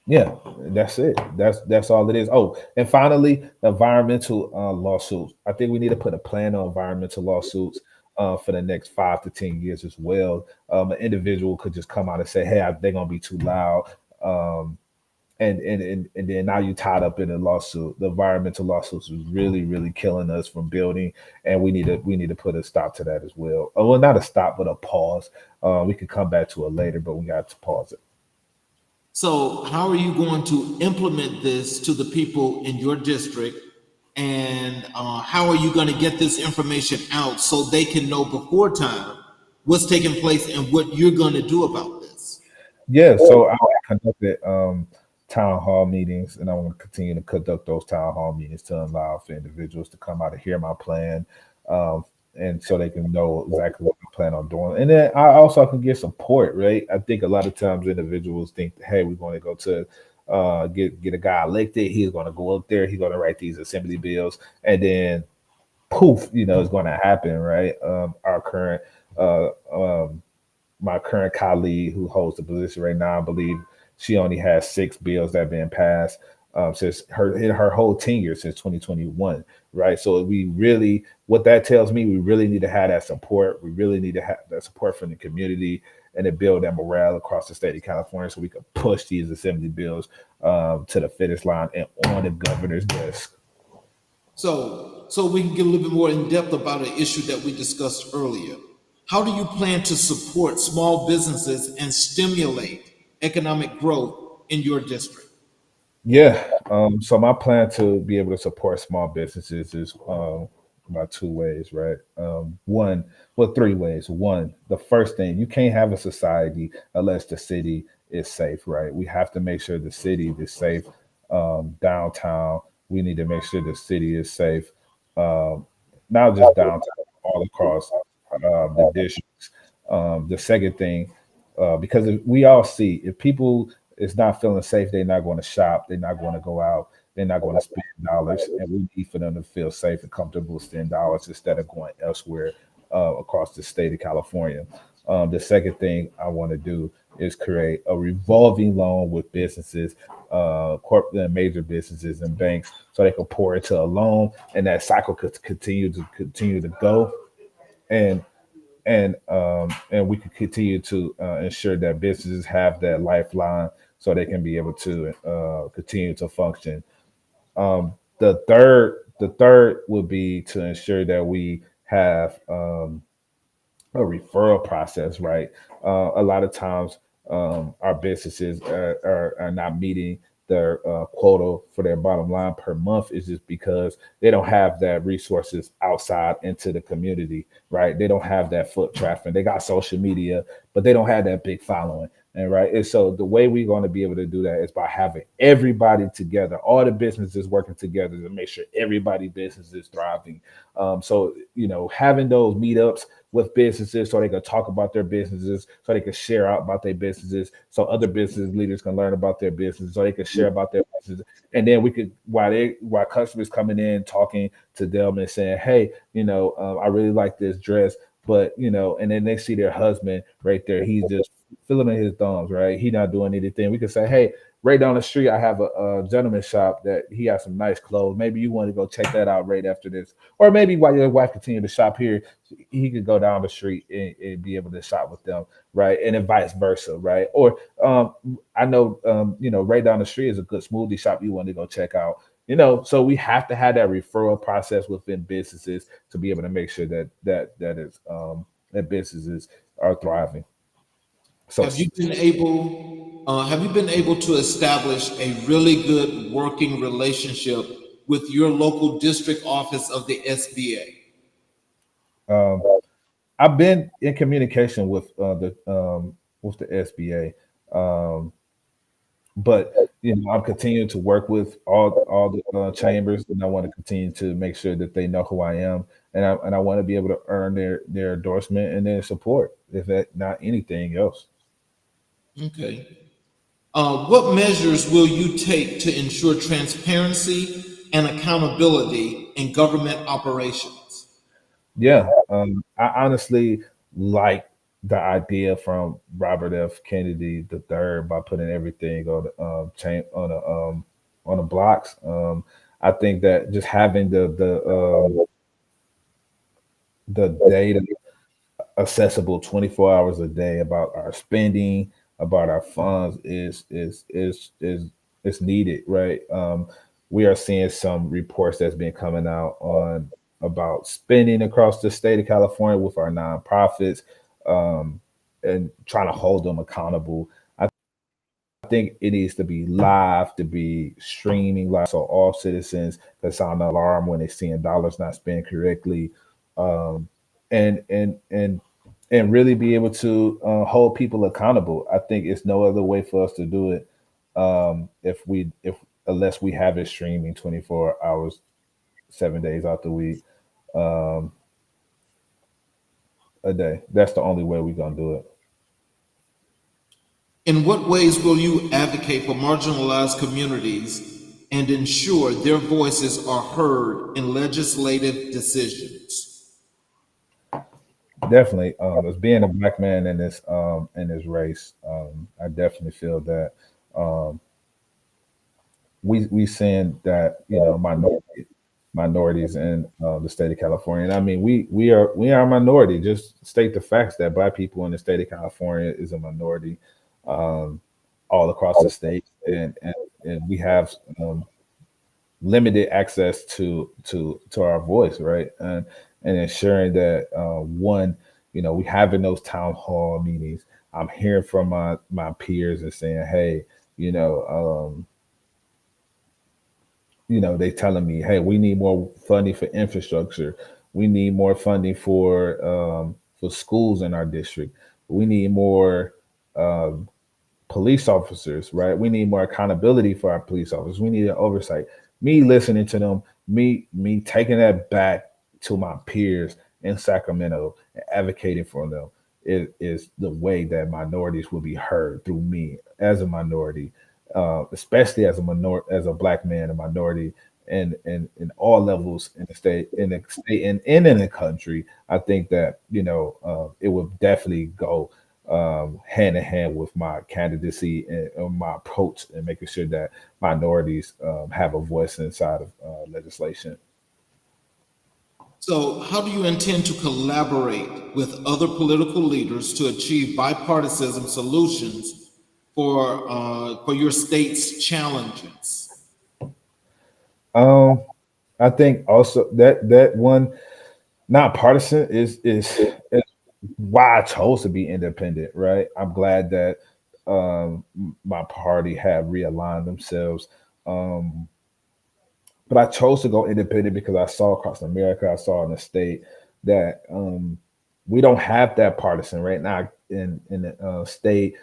yeah, that's it. That's all it is. Oh, and finally, environmental lawsuits. I think we need to put a plan on environmental lawsuits for the next 5 to 10 years as well. An individual could just come out and say, "Hey, they're gonna be too loud," um, and then now you tied up in a lawsuit. The environmental lawsuits is really killing us from building, and we need to put a stop to that as well. Oh, well, not a stop, but a pause. We could come back to it later, but we got to pause it. So, how are you going to implement this to the people in your district? And how are you going to get this information out so they can know before time what's taking place and what you're going to do about this? Yeah, so I conducted town hall meetings, and I want to continue to conduct those town hall meetings to allow for individuals to come out and hear my plan, um, and so they can know exactly what I plan on doing. And then I also can get support, right? I think a lot of times individuals think, hey, we're going to go to get a guy elected. He's going to go up there. He's going to write these assembly bills, and then poof, it's going to happen, right? Our current my current colleague who holds the position right now, I believe she only has 6 bills that have been passed since her whole tenure since 2021, right? So what that tells me, we really need to have that support. We really need to have that support from the community and to build that morale across the state of California, so we can push these assembly bills to the finish line and on the governor's desk. So we can get a little bit more in depth about an issue that we discussed earlier. How do you plan to support small businesses and stimulate economic growth in your district? Yeah. So my plan to be able to support small businesses is about 2 ways, right? Well, 3 ways. One, the first thing, you can't have a society unless the city is safe, right? We have to make sure the city is safe downtown. We need to make sure the city is safe, um, not just downtown, all across the districts. The second thing, because we all see if people is not feeling safe, they're not going to shop, they're not going to go out, they're not going to spend dollars, and we need for them to feel safe and comfortable spending dollars instead of going elsewhere across the state of California. The second thing I want to do is create a revolving loan with businesses, corporate and major businesses and banks, so they can pour into a loan, and that cycle could continue to go, and and we can continue to ensure that businesses have that lifeline so they can be able to continue to function. The third would be to ensure that we have a referral process, right? A lot of times, our businesses are not meeting their quota for their bottom line per month is just because they don't have that resources outside into the community, right? They don't have that foot traffic. They got social media, but they don't have that big following. And right. And so the way we're going to be able to do that is by having everybody together, all the businesses working together to make sure everybody business is thriving. So, having those meetups with businesses so they can talk about their businesses, so they can share out about their businesses, so other business leaders can learn about their business, so they can share about their businesses. And then we could, while customers coming in, talking to them and saying, hey, I really like this dress, but, and then they see their husband right there. He's just feeling in his thumbs, right? He not doing anything. We could say, hey, right down the street, I have a gentleman shop that he has some nice clothes. Maybe you want to go check that out right after this, or maybe while your wife continue to shop here, he could go down the street and be able to shop with them, right? And then vice versa, right? Or I know, right down the street is a good smoothie shop you want to go check out. So we have to have that referral process within businesses to be able to make sure that businesses are thriving. So Have you been able to establish a really good working relationship with your local district office of the SBA? um, I've been in communication with the SBA, um, but I'm continuing to work with all the chambers, and I want to continue to make sure that they know who I am, and I want to be able to earn their endorsement and their support, if that not anything else. Okay. What measures will you take to ensure transparency and accountability in government operations? Yeah, I honestly like the idea from Robert F. Kennedy the third by putting everything on the chain on the blocks. I think that just having the data accessible 24 hours a day about our spending, about our funds is needed, right? We are seeing some reports that's been coming out on about spending across the state of California with our nonprofits, um, and trying to hold them accountable. I think it needs to be live, to be streaming live, so all citizens can sound the alarm when they're seeing dollars not spent correctly, um, and and and and really be able to hold people accountable. I think it's no other way for us to do it, if unless we have it streaming 24 hours, 7 days out the week, um, a day. That's the only way we're gonna do it. In what ways will you advocate for marginalized communities and ensure their voices are heard in legislative decisions? Definitely, as being a black man in this race, I definitely feel that um, we seeing that minorities in the state of California. And I mean, we are a minority. Just state the facts that black people in the state of California is a minority, um, all across the state, and we have limited access to our voice, right? And ensuring that one, we having those town hall meetings. I'm hearing from my peers and saying, hey, you know, they telling me, hey, we need more funding for infrastructure. We need more funding for schools in our district. We need more um, police officers, right? We need more accountability for our police officers. We need an oversight. Me listening to them, me taking that back to my peers in Sacramento and advocating for them is the way that minorities will be heard through me as a minority, especially as a black man, a minority, and in all levels in the state and in the country. I think that it would definitely go hand in hand with my candidacy and my approach and making sure that minorities have a voice inside of legislation. So, how do you intend to collaborate with other political leaders to achieve bipartisan solutions for your state's challenges? Um, I think also that one not partisan is why I chose to be independent. Right. I'm glad that my party have realigned themselves. Um, but I chose to go independent because I saw across America, I saw in the state that we don't have that partisan right now in the state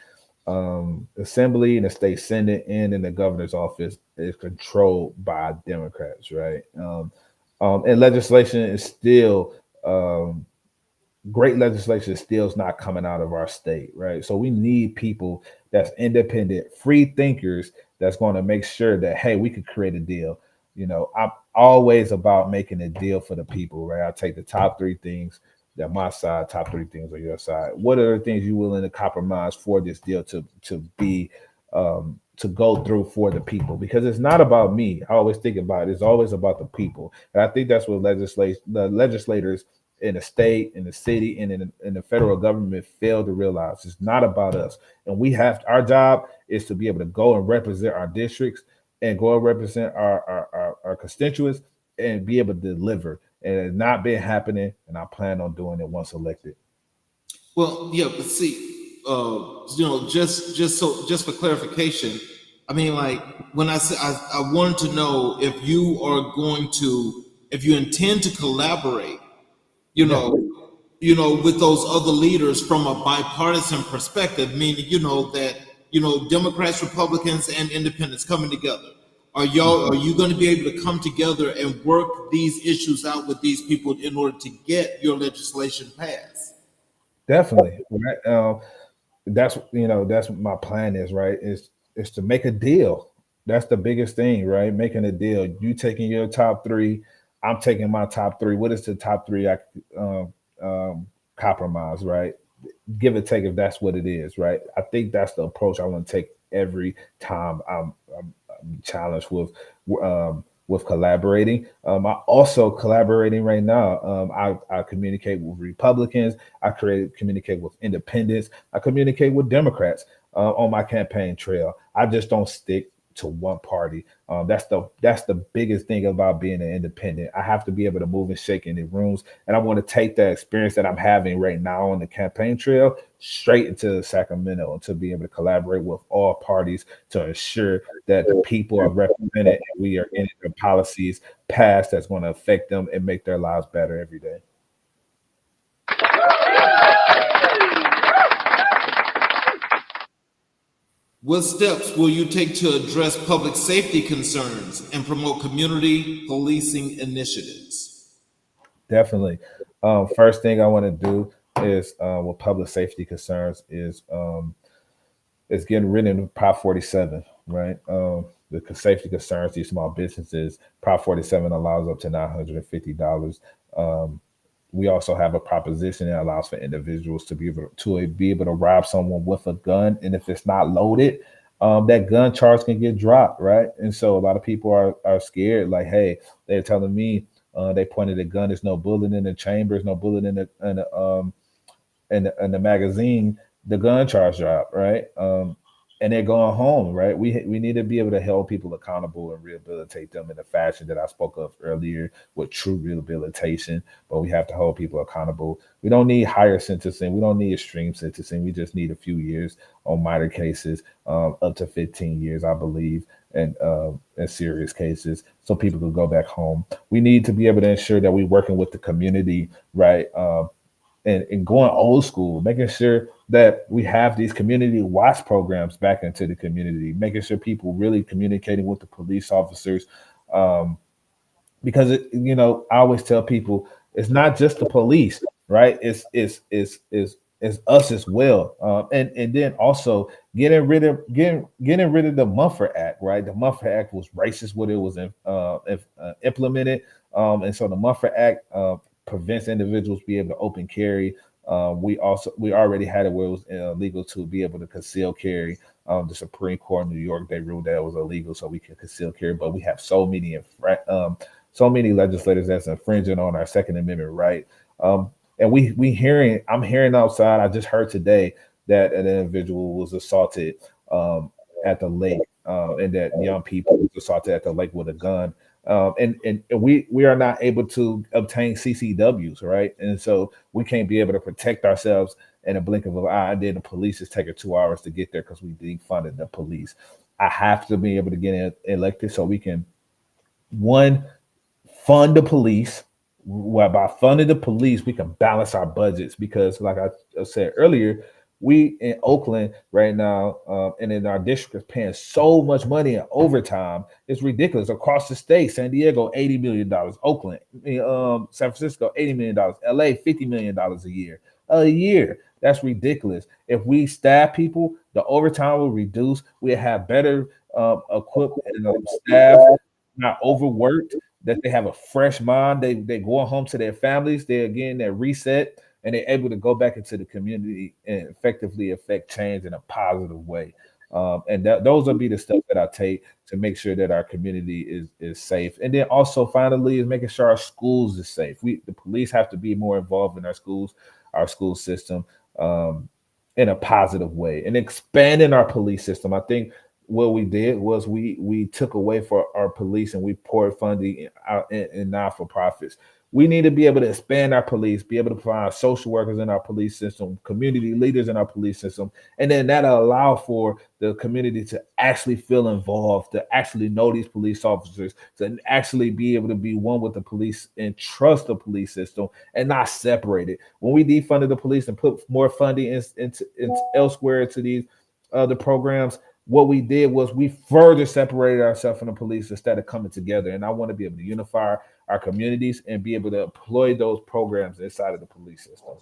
assembly and the state senate and in the governor's office is controlled by Democrats, right? And legislation is still great legislation still is not coming out of our state, right? So we need people that's independent, free thinkers that's going to make sure that hey, we could create a deal. I'm always about making a deal for the people, right? I take the top three things. that my side, top three things on your side. What are the things you willing to compromise for this deal to be to go through for the people? Because it's not about me. I always think about it. It's always about the people, and I think that's what the legislators in the state, in the city, and in the federal government fail to realize. It's not about us, and our job is to be able to go and represent our districts and go and represent our constituents and be able to deliver. And it's not been happening, and I plan on doing it once elected. Well, yeah, but see, just for clarification, I mean, like when I said I wanted to know if you are going to, if you intend to collaborate, you Yeah, know, with those other leaders from a bipartisan perspective, meaning, that, Democrats, Republicans, and independents coming together. Are you going to be able to come together and work these issues out with these people in order to get your legislation passed? definitely. Right. That's what my plan is. Right. Is to make a deal. That's the biggest thing. Right. Making a deal. You taking your top three. I'm taking my top three. What is the top three I compromise? Right. Give or take if that's what it is. Right. I think that's the approach I want to take every time I'm challenged with collaborating. I also collaborating right now. I communicate with Republicans. Communicate with independents. I communicate with Democrats on my campaign trail. I just don't stick to one party. That's the biggest thing about being an independent. I have to be able to move and shake in the rooms, and I want to take that experience that I'm having right now on the campaign trail straight into Sacramento and to be able to collaborate with all parties to ensure that the people are represented and we are getting the policies passed that's going to affect them and make their lives better every day. What steps will you take to address public safety concerns and promote community policing initiatives? Definitely. First thing I want to do is with public safety concerns is getting rid of Prop 47, right? The safety concerns, these small businesses, Prop 47 allows up to $950. We also have a proposition that allows for individuals to be able to rob someone with a gun, and if it's not loaded, that gun charge can get dropped, right? And so a lot of people are scared. Like, hey, they're telling me they pointed a gun. There's no bullet in the chamber. There's no bullet in the magazine. The gun charge dropped, right? And they're going home, right? We need to be able to hold people accountable and rehabilitate them in the fashion that I spoke of earlier with true rehabilitation. But we have to hold people accountable. We don't need higher sentencing. We don't need extreme sentencing. We just need a few years on minor cases, up to 15 years, I believe, and in serious cases, so people can go back home. We need to be able to ensure that we're working with the community, right? And going old school, making sure that we have these community watch programs back into the community, making sure people really communicating with the police officers. Um, because I always tell people it's not just the police, right? It's us as well. And then also getting rid of the Mumford Act, right? The Mumford Act was racist when it was implemented, and so the Mumford Act prevents individuals be able to open carry. We already had it where it was illegal to be able to conceal carry. The Supreme Court in New York, they ruled that it was illegal, so we can conceal carry. But we have so many legislators that's infringing on our Second Amendment right. And I'm hearing outside. I just heard today that an individual was assaulted at the lake, and that young people was assaulted at the lake with a gun. And we are not able to obtain CCWs, right? And so we can't be able to protect ourselves in a blink of an eye. And then the police is taking 2 hours to get there because we defunded the police. I have to be able to get elected so we can, one, fund the police. Well, by funding the police, we can balance our budgets because, like I said earlier, we in Oakland right now, and in our district is paying so much money in overtime. It's ridiculous. Across the state, San Diego, $80 million. Oakland, San Francisco, $80 million. LA, $50 million a year. A year. That's ridiculous. If we staff people, the overtime will reduce. We have better equipped and staff, not overworked. that they have a fresh mind. They go home to their families. They're getting that reset, and they're able to go back into the community and effectively affect change in a positive way. And those will be the steps that I take to make sure that our community is safe. And then also finally is making sure our schools is safe. The police have to be more involved in our school system, in a positive way, and expanding our police system. I think what we did was we took away for our police and we poured funding out in not for profits. We need to be able to expand our police, be able to find social workers in our police system, community leaders in our police system, and then that'll allow for the community to actually feel involved, to actually know these police officers, to actually be able to be one with the police and trust the police system and not separate it. When we defunded the police and put more funding into elsewhere to these other programs, what we did was we further separated ourselves from the police instead of coming together. And I want to be able to unify our communities and be able to employ those programs inside of the police system.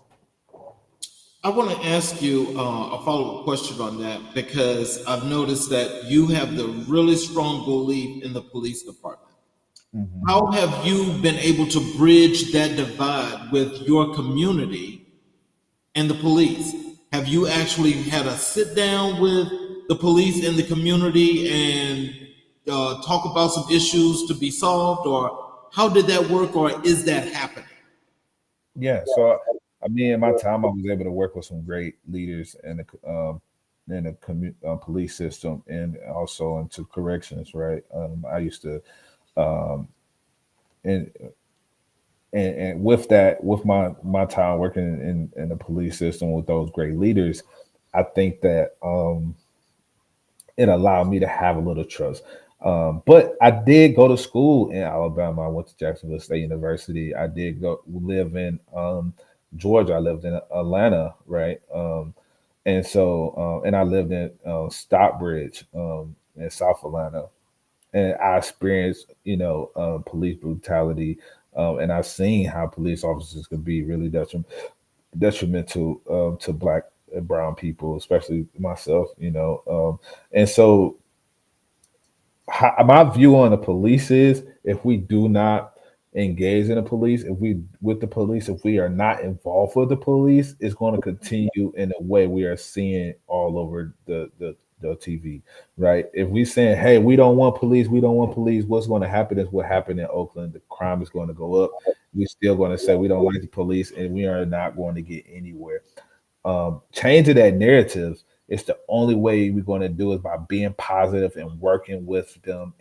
I want to ask you a follow-up question on that because I've noticed that you have the really strong belief in the police department. Mhm. How have you been able to bridge that divide with your community and the police? Have you actually had a sit down with the police and the community and talk about some issues to be solved, or how did that work, or is that happening? Yeah. So I mean, in my time, I was able to work with some great leaders in the police system and also into corrections. Right. I used to um, and and with that, with my time working in the police system with those great leaders, I think that it allowed me to have a little trust. But I did go to school in Alabama. I went to Jacksonville State University. I did go live in Georgia. I lived in Atlanta, right? And I lived in Stockbridge in South Atlanta, and I experienced, police brutality, and I've seen how police officers can be really detrimental to black and brown people, especially myself, and so my view on the police is if we do not engage in the police, if we are not involved with the police, it's going to continue in a way we are seeing all over the TV, right? If we saying, hey, we don't want police, what's going to happen is what happened in Oakland. The crime is going to go up. We're still going to say we don't like the police, and we are not going to get anywhere. Changing that narrative is the only way we're going to do it by being positive and working with them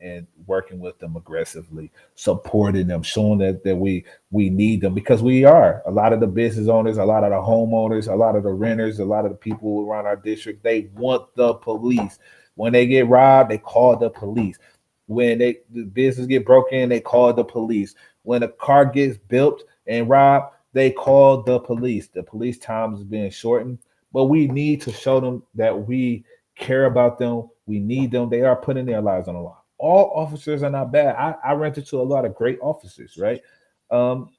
aggressively, supporting them, showing that we need them because we are a lot of the business owners, a lot of the homeowners, a lot of the renters, a lot of the people around our district. They want the police. When they get robbed, they call the police. When the business get broken, they call the police. When a car gets built and robbed, they call the police. The police time is being shortened, but we need to show them that we care about them. We need them. They are putting their lives on the line. All officers are not bad. I ran into a lot of great officers, right? Um,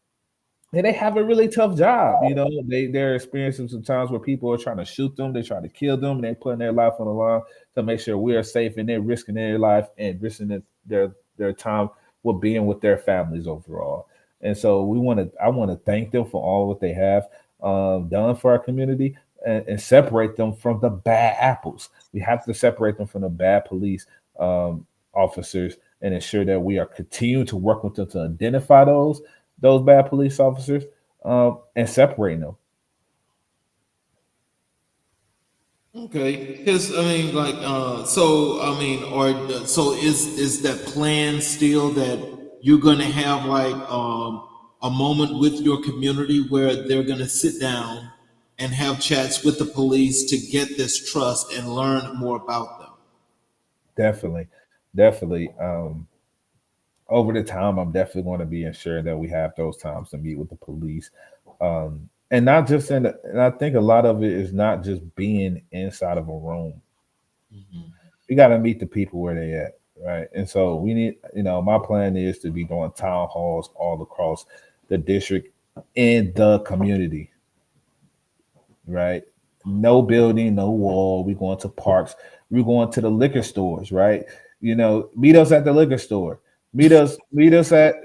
and they have a really tough job. They're experiencing some times where people are trying to shoot them, they try to kill them, and they're putting their life on the line to make sure we are safe, and they're risking their life and risking their time with being with their families overall. And so I want to thank them for all what they have done for our community, and separate them from the bad apples. We have to separate them from the bad police officers and ensure that we are continuing to work with them to identify those bad police officers, and separating them. Okay, because I mean, like, so I mean, so is that plan still that you're gonna have like a moment with your community where they're gonna sit down and have chats with the police to get this trust and learn more about them? Definitely, definitely. Over the time, I'm definitely going to be ensuring that we have those times to meet with the police, and not just and I think a lot of it is not just being inside of a room. Mhm. We got to meet the people where they at, right? And so we need, my plan is to be doing town halls all across the district and the community, right? No building, no wall. We going to parks. We're going to the liquor stores, right? Meet us at the liquor store. Meet us at,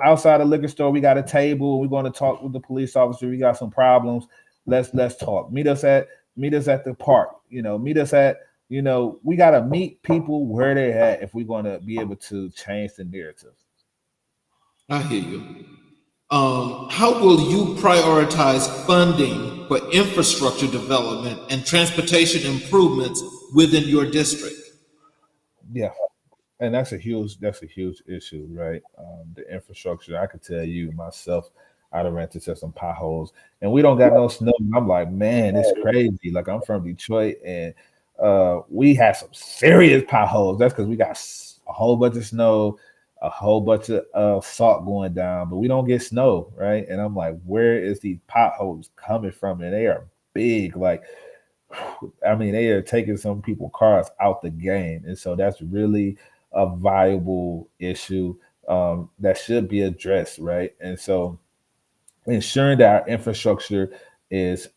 outside the liquor store. We got a table. We're going to talk with the police officer. We got some problems. Let's talk. Meet us at the park. Meet us at, we got to meet people where they're at if we're going to be able to change the narrative. I hear you. How will you prioritize funding for infrastructure development and transportation improvements within your district? Yeah, and that's a huge issue, right? The infrastructure. I could tell you myself, I'd have ran into some potholes, and we don't got no snow. And I'm like, man, it's crazy. Like I'm from Detroit, and we had some serious potholes. That's because we got a whole bunch of snow, a whole bunch of salt going down, but we don't get snow, right? And I'm like, where is these potholes coming from? And they are big. Like, I mean, they are taking some people cars out the game, and so that's really a viable issue that should be addressed, right? And so ensuring that our infrastructure is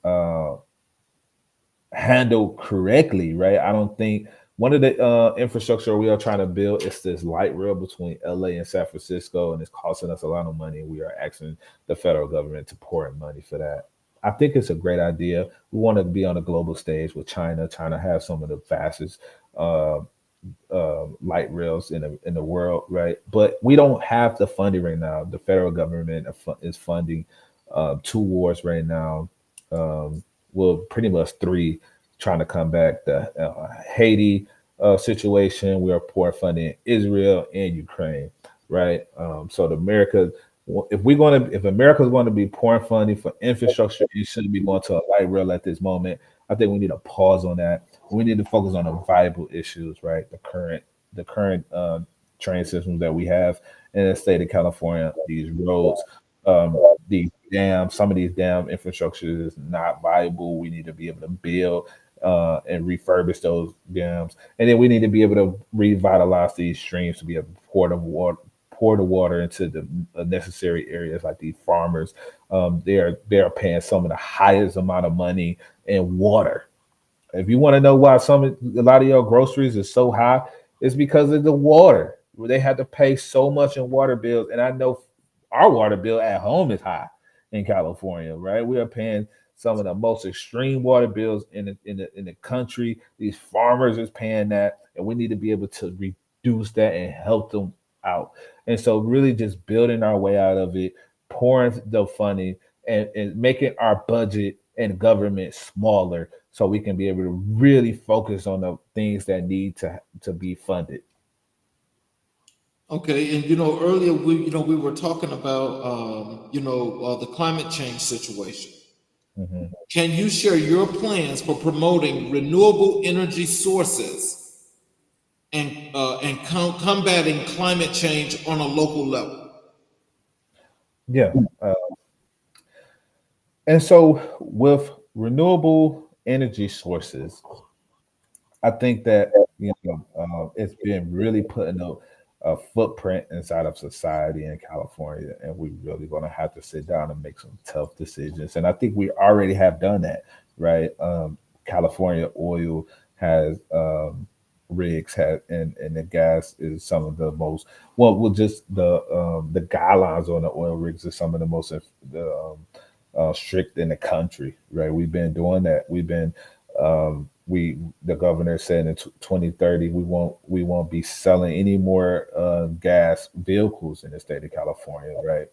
handled correctly, right? I don't think one of the infrastructure we are trying to build is this light rail between LA and San Francisco, and it's costing us a lot of money. We are asking the federal government to pour in money for that. I think it's a great idea. We want to be on a global stage with China. China has some of the fastest uh, light rails in the world, right? But we don't have the funding right now. The federal government is funding two wars right now. Um, well, pretty much three, trying to come back. The Haiti situation, we are poor funding Israel and Ukraine, right? So the America, if America is going to be pouring funding for infrastructure, it shouldn't be going to a light rail at this moment. I think we need to pause on that. We need to focus on the viable issues, right? The current train systems that we have in the state of California, these roads, these dams, some of these dam infrastructure is not viable. We need to be able to build and refurbish those dams, and then we need to be able to revitalize these streams to be able to pour the water into the necessary areas like these farmers. They are paying some of the highest amount of money in water. If you want to know why a lot of your groceries is so high, it's because of the water. They have to pay so much in water bills, and I know our water bill at home is high in California, right? We are paying some of the most extreme water bills in the country. These farmers is paying that, and we need to be able to reduce that and help them out. And so, really, just building our way out of it, pouring the funding, and making our budget and government smaller so we can be able to really focus on the things that need to be funded. Okay, and earlier we were talking about the climate change situation. Mhm. Can you share your plans for promoting renewable energy sources and combating climate change on a local level? Yeah. And so, with renewable energy sources, I think that it's been really putting a footprint inside of society in California, and we really going to have to sit down and make some tough decisions. And I think we already have done that, right? California oil has rigs had, and the gas is some of the most just the guidelines on the oil rigs are some of the most strict in the country, right? We've been doing that. We've been we the governor said in 2030 we won't be selling any more gas vehicles in the state of California, right?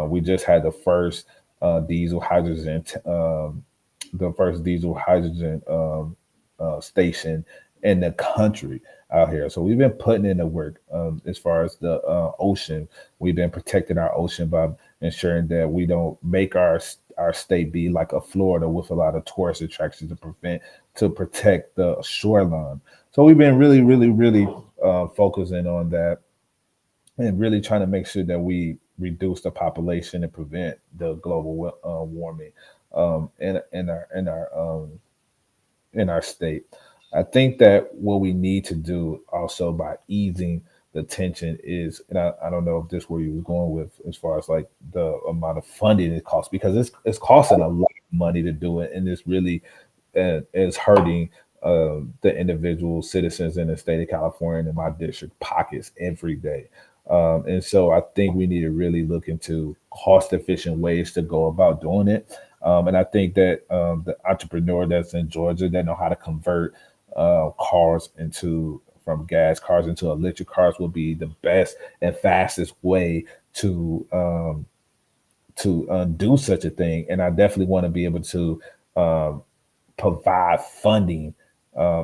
We just had diesel hydrogen the first diesel hydrogen station in the country out here. So we've been putting in the work. As far as the ocean, we've been protecting our ocean by ensuring that we don't make our state be like a Florida with a lot of tourist attractions to protect the shoreline. So we've been really, really, really focusing on that and really trying to make sure that we reduce the population and prevent the global warming in our state. I think that what we need to do also by easing the tension is, and I don't know if this where you were going with as far as like the amount of funding it costs, because it's costing a lot of money to do it, and it's really is hurting the individual citizens in the state of California and in my district pockets every day. And so I think we need to really look into cost efficient ways to go about doing it. And I think that the entrepreneur that's in Georgia that know how to convert cars into from gas cars into electric cars will be the best and fastest way to do such a thing. And I definitely want to be able to um, provide funding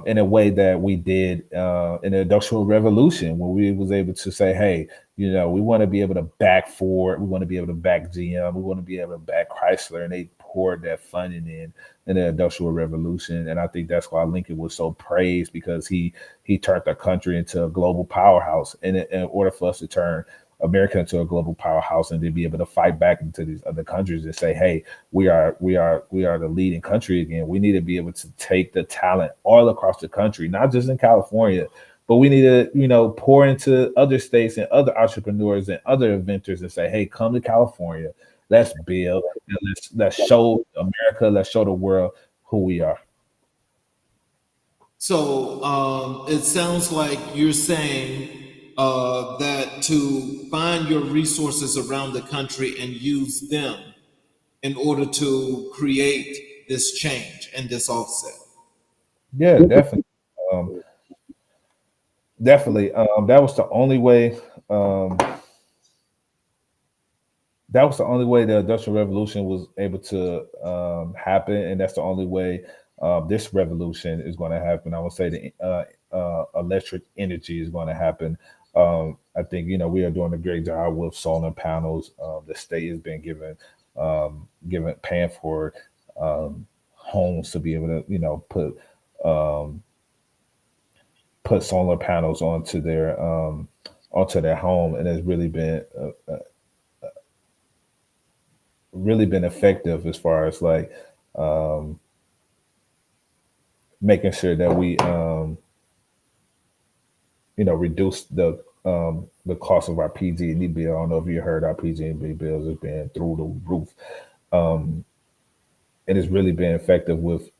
in a way that we did in the Industrial Revolution, when we was able to say, hey, we want to be able to back Ford, we want to be able to back GM, we want to be able to back Chrysler, and they poured that funding in the Industrial Revolution. And I think that's why Lincoln was so praised, because he turned the country into a global powerhouse. And in order for us to turn America into a global powerhouse and to be able to fight back into these other countries and say, hey, we are the leading country again. We need to be able to take the talent all across the country, not just in California, but we need to, pour into other states and other entrepreneurs and other inventors and say, hey, come to California, let's build, and let's show America, let's show the world who we are. So it sounds like you're saying that to find your resources around the country and use them in order to create this change and this offset. Yeah, definitely. Um, Definitely. That was the only way. Um, that was the only way the Industrial Revolution was able to happen, and that's the only way this revolution is going to happen. I would say the electric energy is going to happen. I think we are doing a great job with solar panels. The state has been given paying for homes to be able to um, put solar panels onto their home, and it's really been effective as far as like um, making sure that we reduce the cost of our PG&E bill. I don't know if you heard our PG&E bills has been through the roof. Um, and it's really been effective with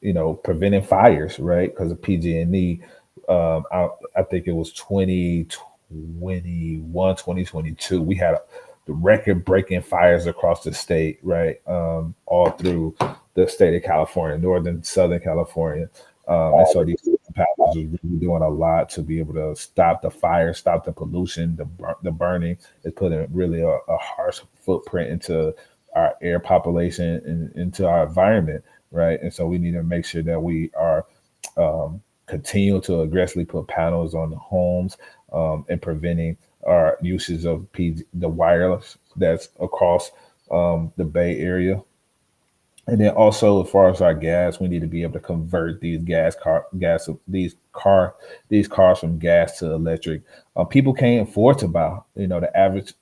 preventing fires, right? Because of PG&E, I think it was 2021, 2022. We had the record breaking fires across the state, right? All through the state of California, northern, southern California. And so these powers is really doing a lot to be able to stop the fire, stop the pollution, the burning. It's putting really a harsh footprint into our air population and into our environment, right? And so we need to make sure that we are continue to aggressively put panels on the homes and preventing our uses of the wireless that's across the Bay Area. And then also, as far as our gas, we need to be able to convert these cars from gas to electric. People can't afford to buy. The average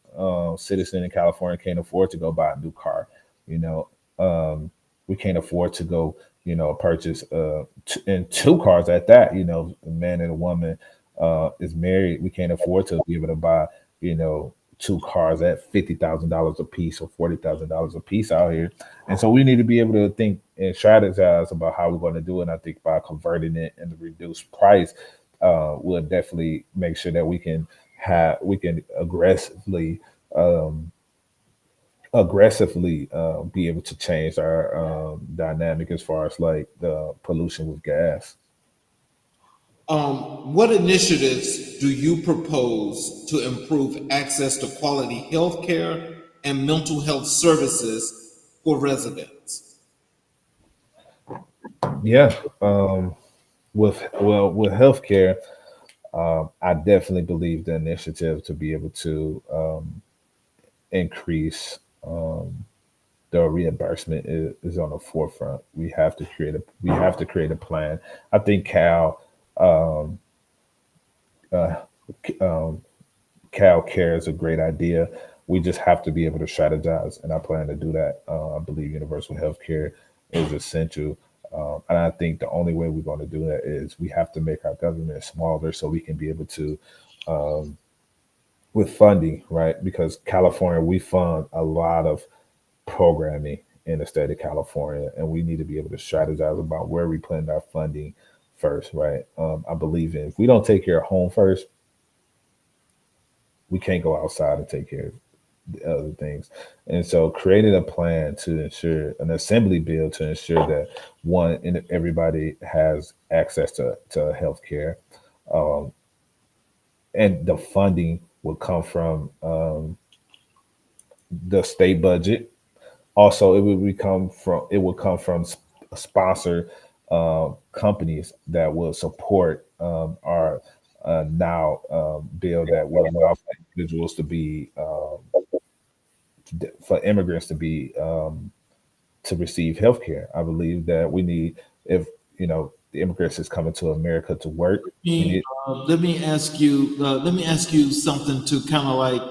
citizen in California can't afford to go buy a new car. You know, we can't afford to go, purchase and two cars at that. A man and a woman is married. We can't afford to be able to buy, two cars at $50,000 a piece or $40,000 a piece out here. And so we need to be able to think and strategize about how we're going to do it. And I think by converting it and the reduced price, we'll definitely make sure that we can um, aggressively be able to change our dynamic as far as like the pollution with gas. What initiatives do you propose to improve access to quality health care and mental health services for residents? Yeah. With healthcare, I definitely believe the initiative to be able to increase the reimbursement is on the forefront. We have to create a plan. I think um, uh, um, Cal Care is a great idea. We just have to be able to strategize, and I plan to do that. I believe universal health care is essential. And I think the only way we're going to do that is we have to make our government smaller so we can be able to, um, with funding, right? Because California, we fund a lot of programming in the state of California, and we need to be able to strategize about where we plan our funding first, right? I believe in if we don't take care of home first, we can't go outside and take care of the other things. And so created a plan to ensure an assembly bill to ensure that one and everybody has access to health care. Um, and the funding will come from the state budget. Also, it will come from sponsor companies that will support our now bill that will allow for individuals to be for immigrants to be to receive health care. I believe that we need if the immigrants is coming to America to work, we need. Let me ask you. Let me ask you something to kind of like,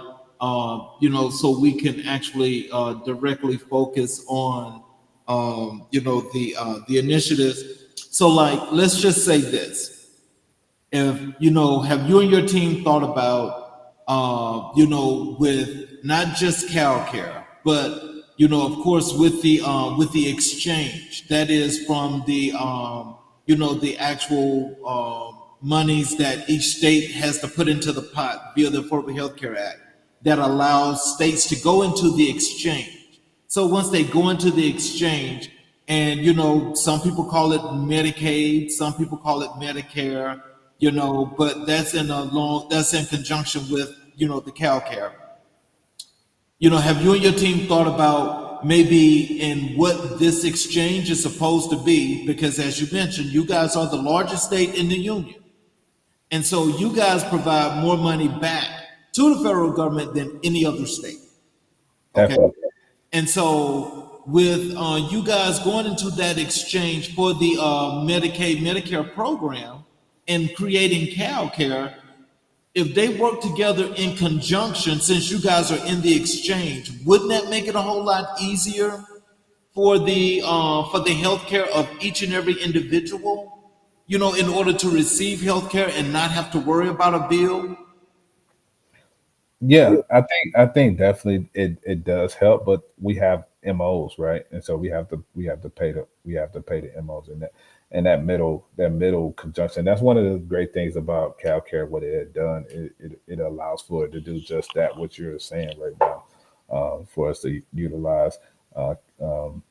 so we can actually directly focus on, the initiatives. So, like, let's just say this: if have you and your team thought about, with not just Cal Care, but of course, with the exchange that is from the the actual monies that each state has to put into the pot via the Affordable Health Care Act that allows states to go into the exchange. So once they go into the exchange, and some people call it Medicaid, some people call it Medicare, but that's in conjunction with the Cal Care. Have you and your team thought about maybe in what this exchange is supposed to be? Because as you mentioned, you guys are the largest state in the union. And so you guys provide more money back to the federal government than any other state. Okay. Definitely. And so with you guys going into that exchange for the Medicaid, Medicare program and creating Cal Care, if they work together in conjunction, since you guys are in the exchange, wouldn't that make it a whole lot easier for the healthcare of each and every individual? In order to receive healthcare and not have to worry about a bill. Yeah, I think definitely it does help, but we have MOs, right? And so we have to pay the MOs in that middle conjunction. That's one of the great things about CalCare, what it had done. It allows for it to do just that, what you're saying right now, for us to utilize uh, um,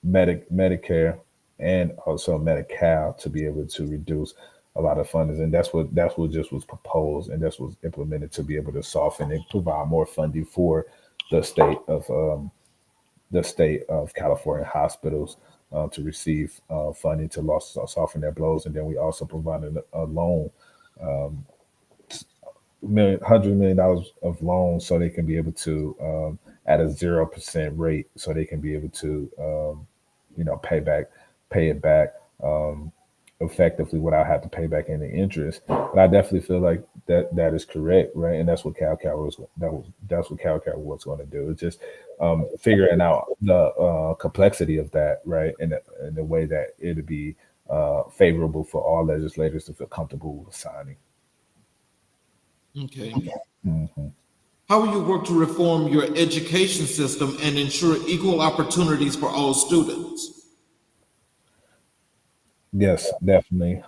Medicare and also Medi-Cal to be able to reduce a lot of funding, and that's what just was proposed, and that's what's implemented to be able to soften and provide more funding for the state of California hospitals to receive funding to soften their blows, and then we also provided a loan, $100 million of loans, so they can be able to at a 0% rate, so they can be able to pay it back effectively without having to pay back any interest. But I definitely feel like that is correct, right? And that's what CalCal was going to do. It's just figuring out the complexity of that, right? And the way that it'd be favorable for all legislators to feel comfortable with signing. Okay. Mhm. How will you work to reform your education system and ensure equal opportunities for all students? Yes, definitely.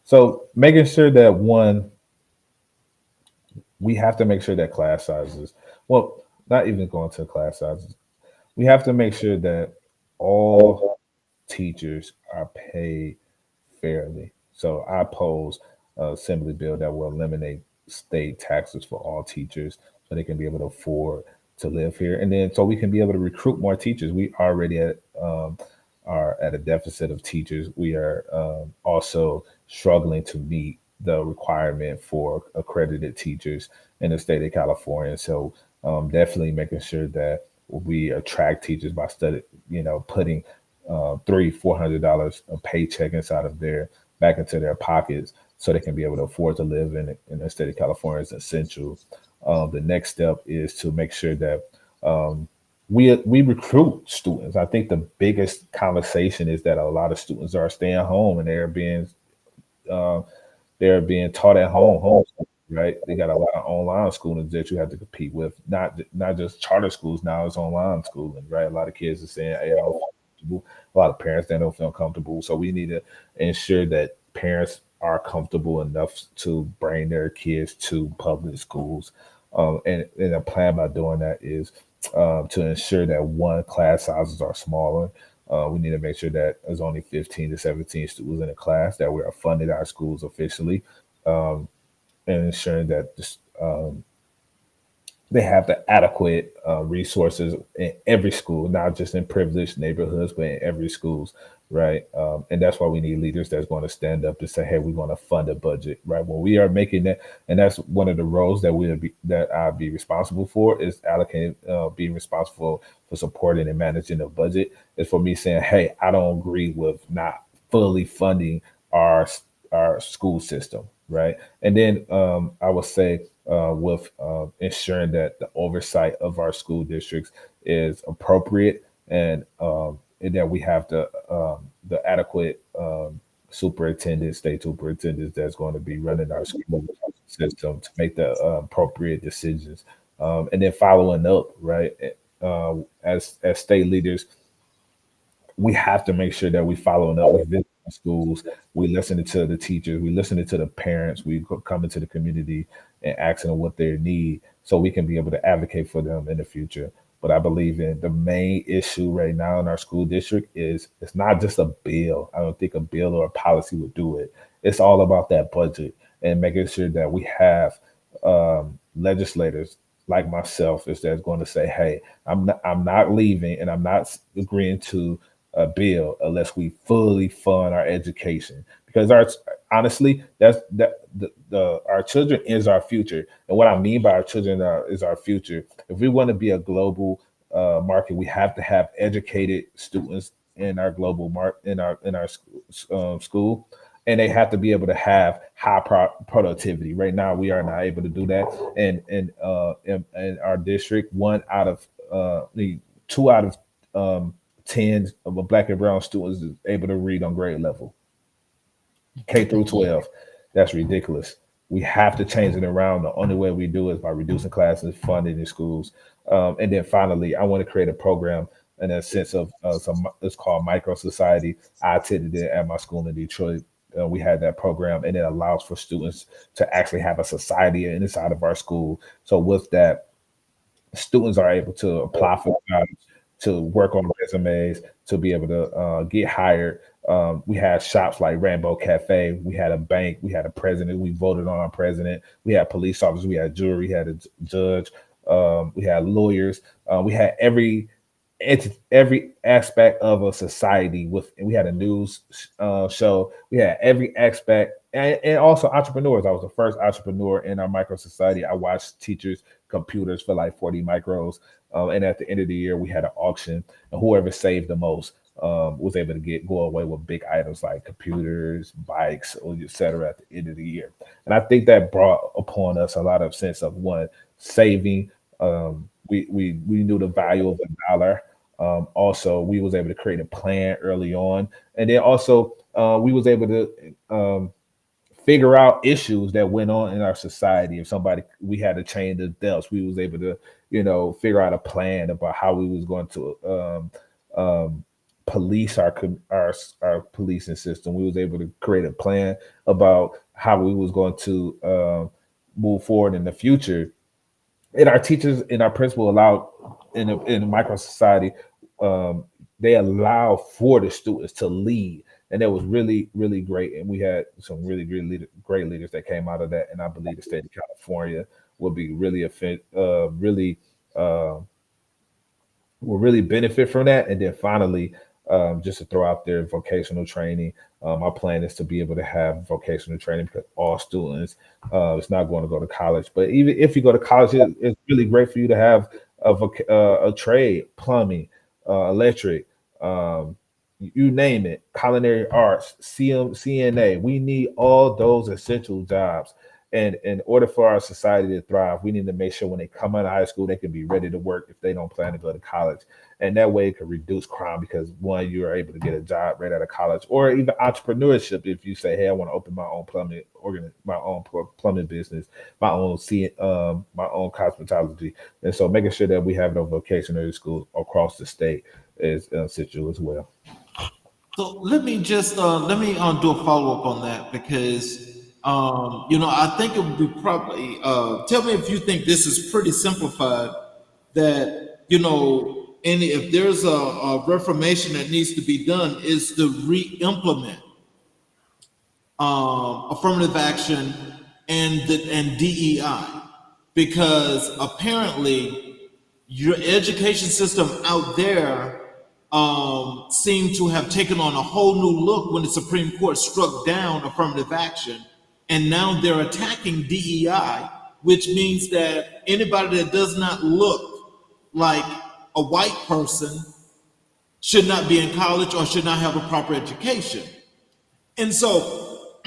So making sure that one, we have to make sure that class sizes, well, not even going to class sizes, we have to make sure that all teachers are paid fairly. So I pose a assembly bill that will eliminate state taxes for all teachers so they can be able to afford to live here. And then so we can be able to recruit more teachers. We already are at a deficit of teachers. We are also struggling to meet the requirement for accredited teachers in the state of California. So definitely making sure that we attract teachers by putting $300-400 a paycheck inside of their back into their pockets so they can be able to afford to live in the state of California is essential. The next step is to make sure that we recruit students. I think the biggest conversation is that a lot of students are staying home and uh, they're being taught at home, right? They got a lot of online schooling that you have to compete with. Not just charter schools now; it's online schooling, right? A lot of kids are saying, "Hey, I don't feel comfortable a lot of parents that don't feel comfortable. So we need to ensure that parents are comfortable enough to bring their kids to public schools. And a plan by doing that is to ensure that one, class sizes are smaller. We need to make sure that there's only 15 to 17 students in a class, that we are funding our schools officially, um, and ensuring that they have the adequate resources in every school, not just in privileged neighborhoods, but in every schools, right? And that's why we need leaders that's going to stand up to say, "Hey, we're going to fund a budget," right? When we are making that, and that's one of the roles that I'll be responsible for is allocating, being responsible for supporting and managing the budget. Is for me saying, "Hey, I don't agree with not fully funding our our school system," right? And then I would say with ensuring that the oversight of our school districts is appropriate, and that we have the adequate superintendents, state superintendents that's going to be running our school system to make the appropriate decisions, and then following up, right? As state leaders, we have to make sure that we following up with visiting schools. We listening to the teachers. We listening to the parents. We come into the community and asking them what they need, so we can be able to advocate for them in the future. But I believe in the main issue right now in our school district is it's not just a bill. I don't think a bill or a policy would do it. It's all about that budget and making sure that we have legislators like myself is that's going to say, "Hey, I'm not leaving, and I'm not agreeing to a bill unless we fully fund our education." Because our honestly, the our children is our future, and what I mean by our children is our future. If we want to be a global market, we have to have educated students in our global in our school, and they have to be able to have high productivity. Right now, we are not able to do that, and our district, one out of the two out of 10 of a black and brown students is able to read on grade level, K through 12. That's ridiculous. We have to change it around. The only way we do is by reducing classes, funding in schools. And then finally, I want to create a program in a sense of it's called micro society. I attended it at my school in Detroit. We had that program, and it allows for students to actually have a society inside of our school. So with that, students are able to apply for jobs, to work on resumes, to be able to get hired. We had shops like Rainbow Cafe. We had a bank. We had a president. We voted on our president. We had police officers. We had jury. We had a judge. We had lawyers. We had every aspect of a society with, and we had a news show. We had every aspect, and also entrepreneurs. I was the first entrepreneur in our micro society. I watched teachers computers for like 40 micros, and at the end of the year we had an auction, and whoever saved the most was able to go away with big items like computers, bikes, or etc. at the end of the year. And I think that brought upon us a lot of sense of one, saving. We knew the value of a dollar. Also, we was able to create a plan early on, and then also we was able to figure out issues that went on in our society. If somebody we had to change the deaths, we was able to figure out a plan about how we was going to police our policing system. We was able to create a plan about how we was going to move forward in the future, and our teachers and our principal allowed in a micro society, um, they allow for the students to lead, and that was really great. And we had some really great leaders that came out of that. And I believe the state of California will be really really uh, will really benefit from that. And then finally, just to throw out there, vocational training. My plan is to be able to have vocational training because all students, it's not going to go to college. But even if you go to college, it's really great for you to have a trade, plumbing, electric, you name it, culinary arts, CNA. We need all those essential jobs. And in order for our society to thrive, we need to make sure when they come out of high school, they can be ready to work if they don't plan to go to college. And that way it can reduce crime because one, you are able to get a job right out of college, or even entrepreneurship. If you say, "Hey, I want to open my own my own plumbing business, my own cosmetology," and so making sure that we have it on vocational schools across the state is essential as well. So let me do a follow up on that because I think it would be probably tell me if you think this is pretty simplified that and if there's a reformation that needs to be done is to re-implement affirmative action and DEI because apparently your education system out there seemed to have taken on a whole new look when the Supreme Court struck down affirmative action, and now they're attacking DEI, which means that anybody that does not look like a white person should not be in college or should not have a proper education. And so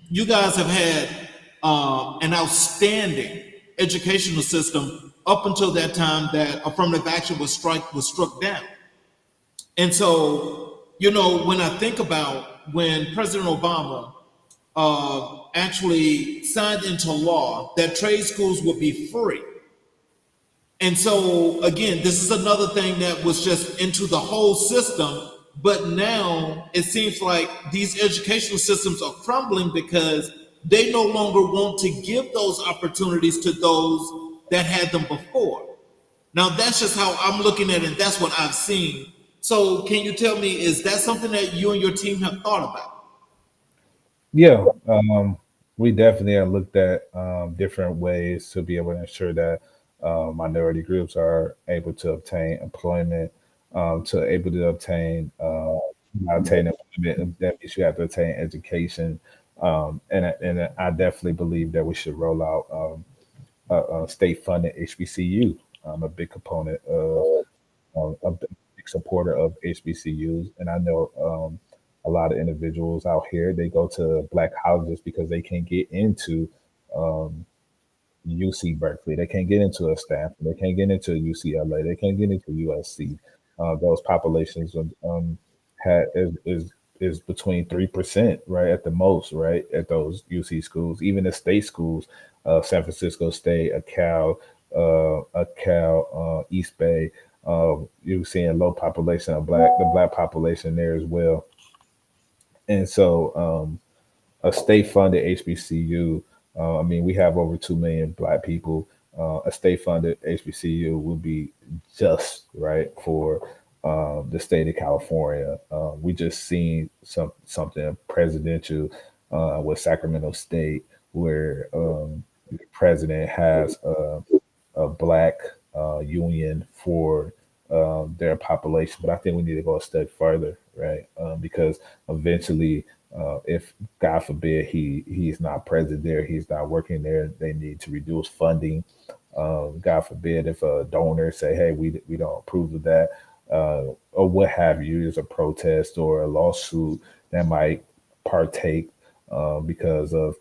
you guys have had an outstanding educational system up until that time that affirmative action was struck down. And so, when I think about when President Obama actually signed into law that trade schools would be free. And so, again, this is another thing that was just into the whole system. But now it seems like these educational systems are crumbling because they no longer want to give those opportunities to those that had them before. Now, that's just how I'm looking at it, and that's what I've seen. So, can you tell me, is that something that you and your team have thought about? Yeah, we definitely have looked at different ways to be able to ensure that minority groups are able to obtain employment, to able to obtain obtain employment. That means you have to obtain education, and I definitely believe that we should roll out a state-funded HBCU. I'm a big component of a big supporter of HBCUs, and I know a lot of individuals out here they go to black colleges because they can't get into um, UC Berkeley, they can't get into a Stanford, they can't get into UCLA, they can't get into USC. Those populations is between 3%, right, at the most, right, at those UC schools, even the state schools, San Francisco State, East Bay. You're seeing low population of the black population there as well, and so a state funded HBCU. I mean, we have over 2 million black people. A state funded HBCU would be just right for the state of California. We just seen something presidential with Sacramento State where the president has a black union for their population. But I think we need to go a step further, right? Because eventually, if God forbid he's not present there, he's not working there, they need to reduce funding. God forbid if a donor say, "Hey, we don't approve of that," or what have you. There's a protest or a lawsuit that might partake because of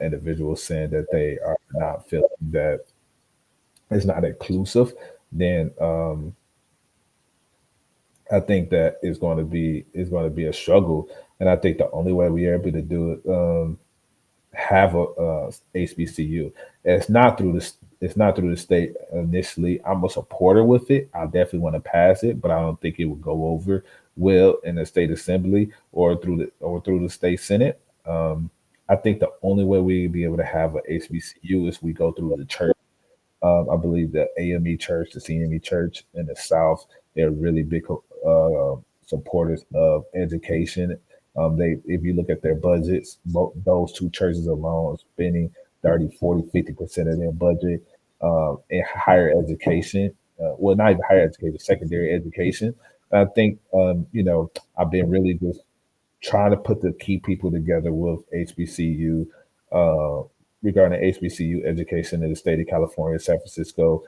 individuals saying that they are not feeling that it's not inclusive, then I think that is going to be a struggle. And I think the only way we are able to do it, have a HBCU. It's not through the state initially. I'm a supporter with it. I definitely want to pass it, but I don't think it would go over well in the state assembly or through the state senate. I think the only way we'd be able to have a HBCU is we go through the church. I believe the AME Church, the CME Church in the South, they're really big supporters of education. If you look at their budgets, those two churches alone are spending 30, 40, 50% of their budget in higher education. Well, not even higher education, secondary education. I think, I've been really just trying to put the key people together with HBCU uh, regarding HBCU education in the state of California, San Francisco.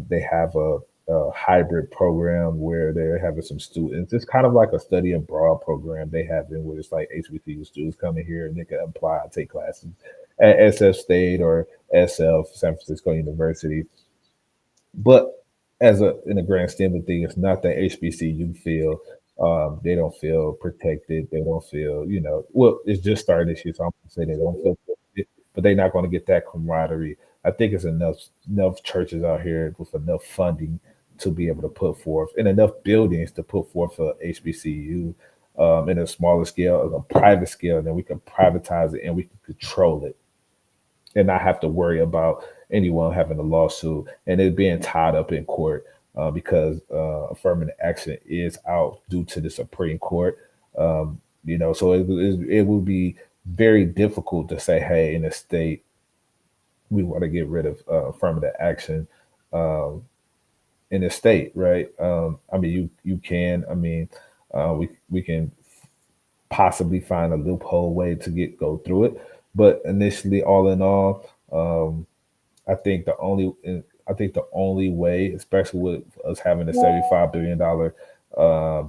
They have a hybrid program where they're having some students. It's kind of like a study abroad program they have in where it's like HBCU students come in here and they can apply, take classes at SF State or SF, San Francisco University. But as a in the grand scheme of things, it's not that HBCU feel they don't feel protected. They don't feel, well, it's just started this year, so I'm gonna say they don't feel protected, but they're not going to get that camaraderie. I think it's enough churches out here with enough funding to be able to put forth and enough buildings to put forth for HBCU. in a smaller scale, a private scale, then we can privatize it and we can control it and not have to worry about anyone having a lawsuit and it being tied up in court because affirmative action is out due to the Supreme Court. So it would be very difficult to say, hey, in a state, we want to get rid of affirmative action um, in the state, right? I mean, you can. I mean, we can possibly find a loophole way to go through it, but initially, all in all, I think the only way, especially with us having a $75 billion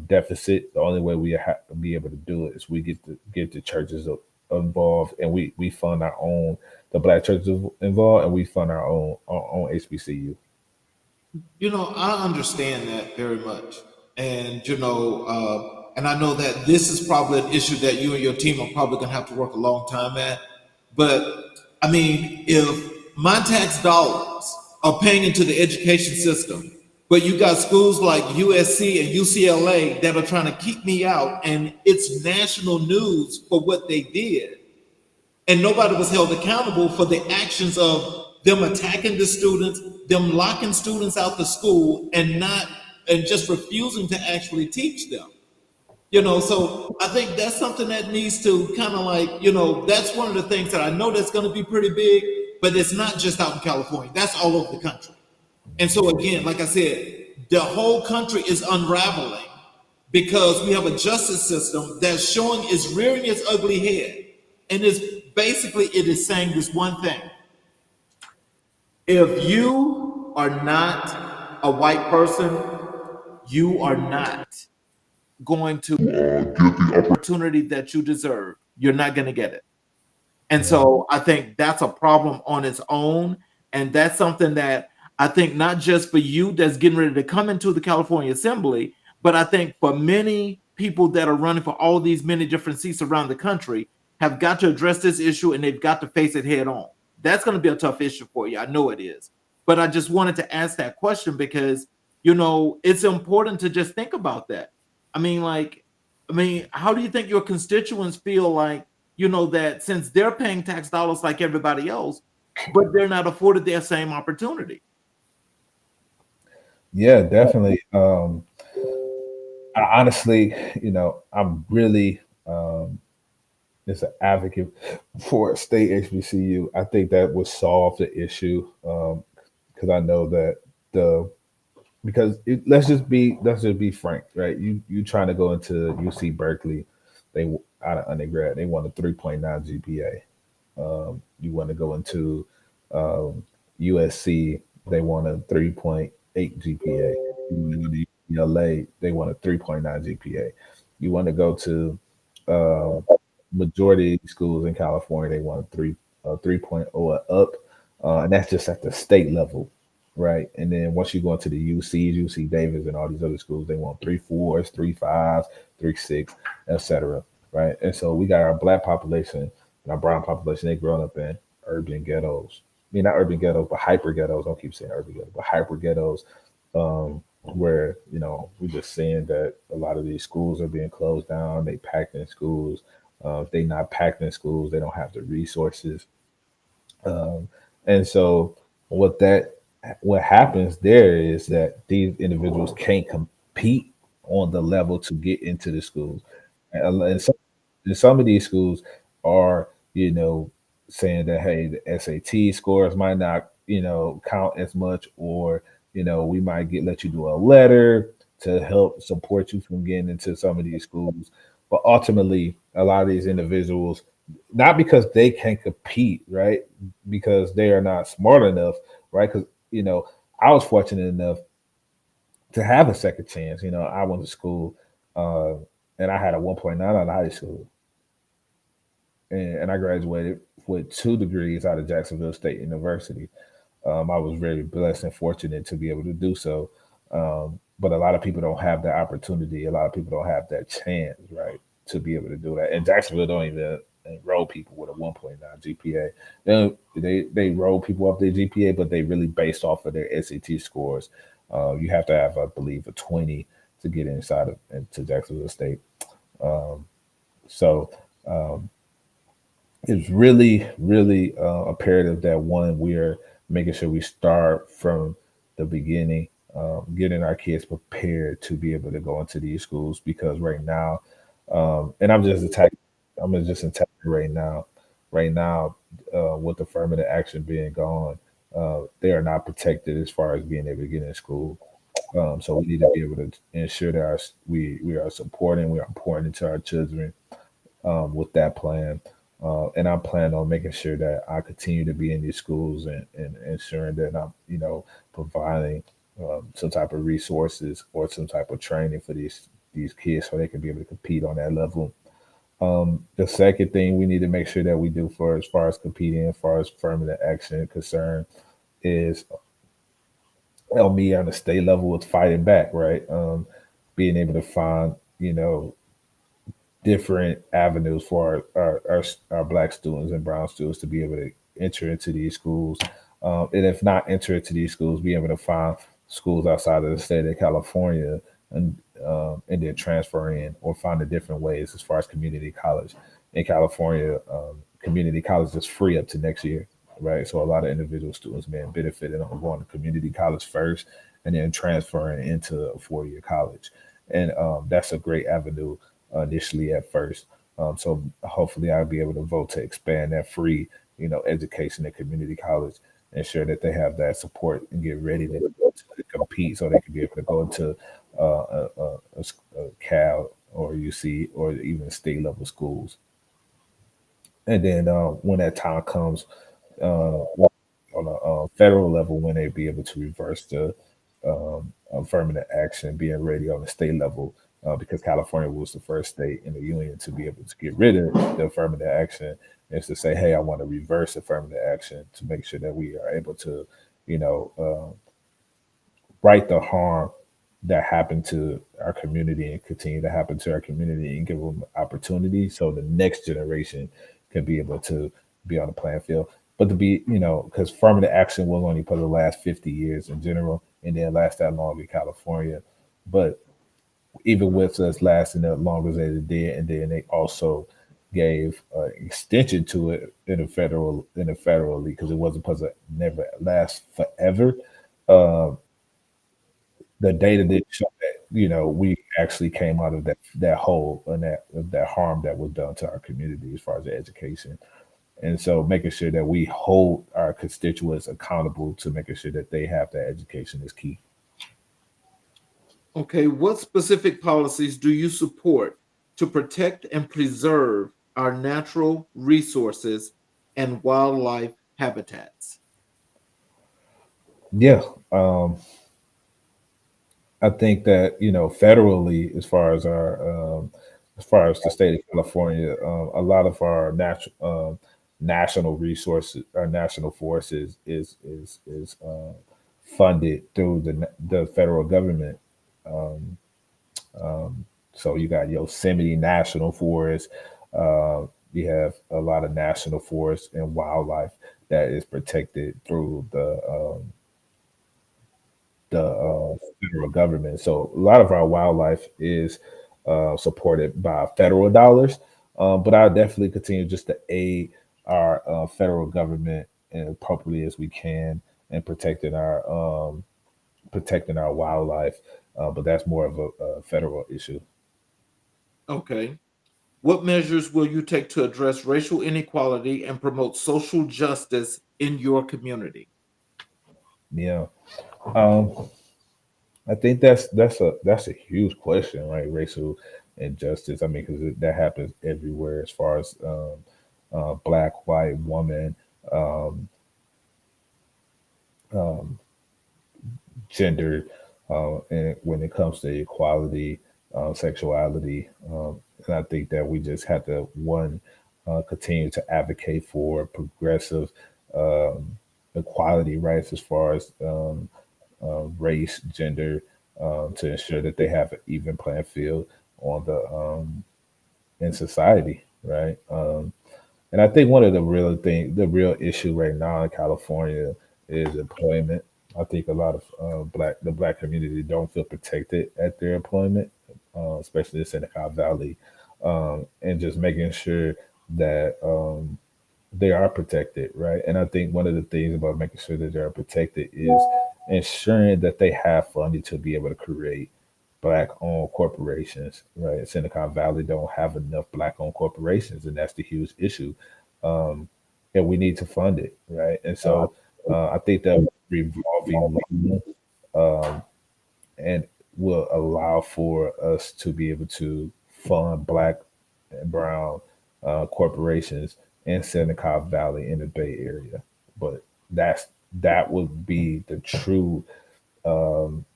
deficit, the only way we be able to do it is we get the churches involved, and we fund our own the black churches involved, and we fund our own HBCU. I understand that very much. And, and I know that this is probably an issue that you and your team are probably going to have to work a long time at. But, I mean, if my tax dollars are paying into the education system, but you got schools like USC and UCLA that are trying to keep me out, and it's national news for what they did, and nobody was held accountable for the actions of them attacking the students, them locking students out the school, and just refusing to actually teach them. So I think that's something that needs to kind of like, that's one of the things that I know that's going to be pretty big, but it's not just out in California. That's all over the country. And so again, like I said, the whole country is unraveling because we have a justice system that's showing is rearing its ugly head. And it is saying this one thing. If you are not a white person, you are not going to get the opportunity that you deserve. You're not going to get it. And so I think that's a problem on its own. And that's something that I think not just for you that's getting ready to come into the California Assembly, but I think for many people that are running for all these many different seats around the country have got to address this issue and they've got to face it head on. That's going to be a tough issue for you. I know it is. But I just wanted to ask that question because, it's important to just think about that. How do you think your constituents feel like, that since they're paying tax dollars like everybody else, but they're not afforded their same opportunity? Yeah, definitely. I honestly, I'm really as an advocate for a state HBCU. I think that would solve the issue because I know that let's just be frank, right? You trying to go into UC Berkeley, they out of undergrad, they want a 3.9 GPA. You want to go into USC, they want a 3.8 GPA. You want to go to UCLA, they want a 3.9 GPA. You want to go to majority of schools in California, they want a 3.0 or up, and that's just at the state level, right? And then once you go into the UCs, UC Davis, and all these other schools, they want 3.4s, 3.5s, 3.6, etc. Right? And so we got our black population and our brown population. They growing up in urban ghettos. I mean, not urban ghettos, but hyper ghettos. I don't keep saying urban ghettos, but hyper ghettos, where we're just seeing that a lot of these schools are being closed down. They packed in schools. If they not packed in schools, they don't have the resources. Um, and so what happens there is that these individuals can't compete on the level to get into the schools. And some of these schools are, saying that, hey, the SAT scores might not, count as much, or, we might let you do a letter to help support you from getting into some of these schools. But ultimately, a lot of these individuals, not because they can't compete, right? Because they are not smart enough, right? Because, I was fortunate enough to have a second chance. I went to school uh, and I had a 1.9 out of high school, and I graduated with 2 degrees out of Jacksonville State University. I was very blessed and fortunate to be able to do so. But a lot of people don't have that opportunity. A lot of people don't have that chance, right, to be able to do that. And Jacksonville don't even enroll people with a 1.9 GPA. They roll people up their GPA, but they really based off of their SAT scores. You have to have, I believe, a 20 to get inside of into Jacksonville State. So it's really, really imperative that one, we are making sure we start from the beginning, getting our kids prepared to be able to go into these schools because right now, and I'm just attacking right now. Right now, with affirmative action being gone, they are not protected as far as being able to get in school. So we need to be able to ensure that we are supporting, we are pouring into our children with that plan. And I'm planning on making sure that I continue to be in these schools and ensuring that I'm, providing some type of resources or some type of training for these kids so they can be able to compete on that level. The second thing we need to make sure that we do for as far as competing, as far as affirmative action concerned, is help me on the state level with fighting back, right? Being able to find, different avenues for our black students and brown students to be able to enter into these schools. And if not enter into these schools, be able to find schools outside of the state of California and then transfer in or find the different ways as far as community college. In California, community college is free up to next year, right? So a lot of individual students may have benefited on going to community college first and then transferring into a 4 year college. And that's a great avenue initially at first. So hopefully I'll be able to vote to expand that free, education at community college, ensure that they have that support and get ready to compete so they can be able to go into a Cal or UC or even state level schools. And then when that time comes, on a federal level, when they be able to reverse the affirmative action, being ready on the state level, because California was the first state in the union to be able to get rid of the affirmative action, is to say, hey, I want to reverse affirmative action to make sure that we are able to, you know, right the harm that happened to our community and continue to happen to our community and give them opportunity so the next generation can be able to be on the playing field. But to be, because affirmative action was only for the last 50 years in general and then last that long in California. But even with us lasting as long as they did, and then they also gave extension to it in the federal league because it wasn't supposed to never last forever. Uh, the data did show that we actually came out of that hole and that harm that was done to our community as far as the education. And so making sure that we hold our constituents accountable to making sure that they have that education is key. Okay, what specific policies do you support to protect and preserve our natural resources and wildlife habitats? Yeah, I think that federally, as far as the state of California, a lot of our national resources, our national forces is funded through the federal government. Um, so you got Yosemite National Forest. You have a lot of national forest and wildlife that is protected through the federal government. So a lot of our wildlife is supported by federal dollars, but I definitely continue just to aid our federal government as appropriately as we can in protecting our wildlife. But that's more of a federal issue. Okay. What measures will you take to address racial inequality and promote social justice in your community? Yeah, um, I think that's a huge question, right? Racial injustice. I mean, because that happens everywhere as far as black, white, woman, um, um, gender, and when it comes to equality, sexuality, and I think that we just have to one continue to advocate for progressive um, equality rights as far as race, gender, to ensure that they have an even playing field on in society, right? And I think one of the real issue right now in California is employment. I think a lot of the black community don't feel protected at their employment, especially in Silicon Valley. and just making sure that they are protected, right? And I think one of the things about making sure that they are protected is ensuring that they have funding to be able to create black-owned corporations, right? Silicon Valley don't have enough black-owned corporations, and that's the huge issue. Um, and we need to fund it, right? And so I think that revolving loan um, and will allow for us to be able to fund black and brown corporations in Silicon Valley in the Bay Area. But that would be the true um,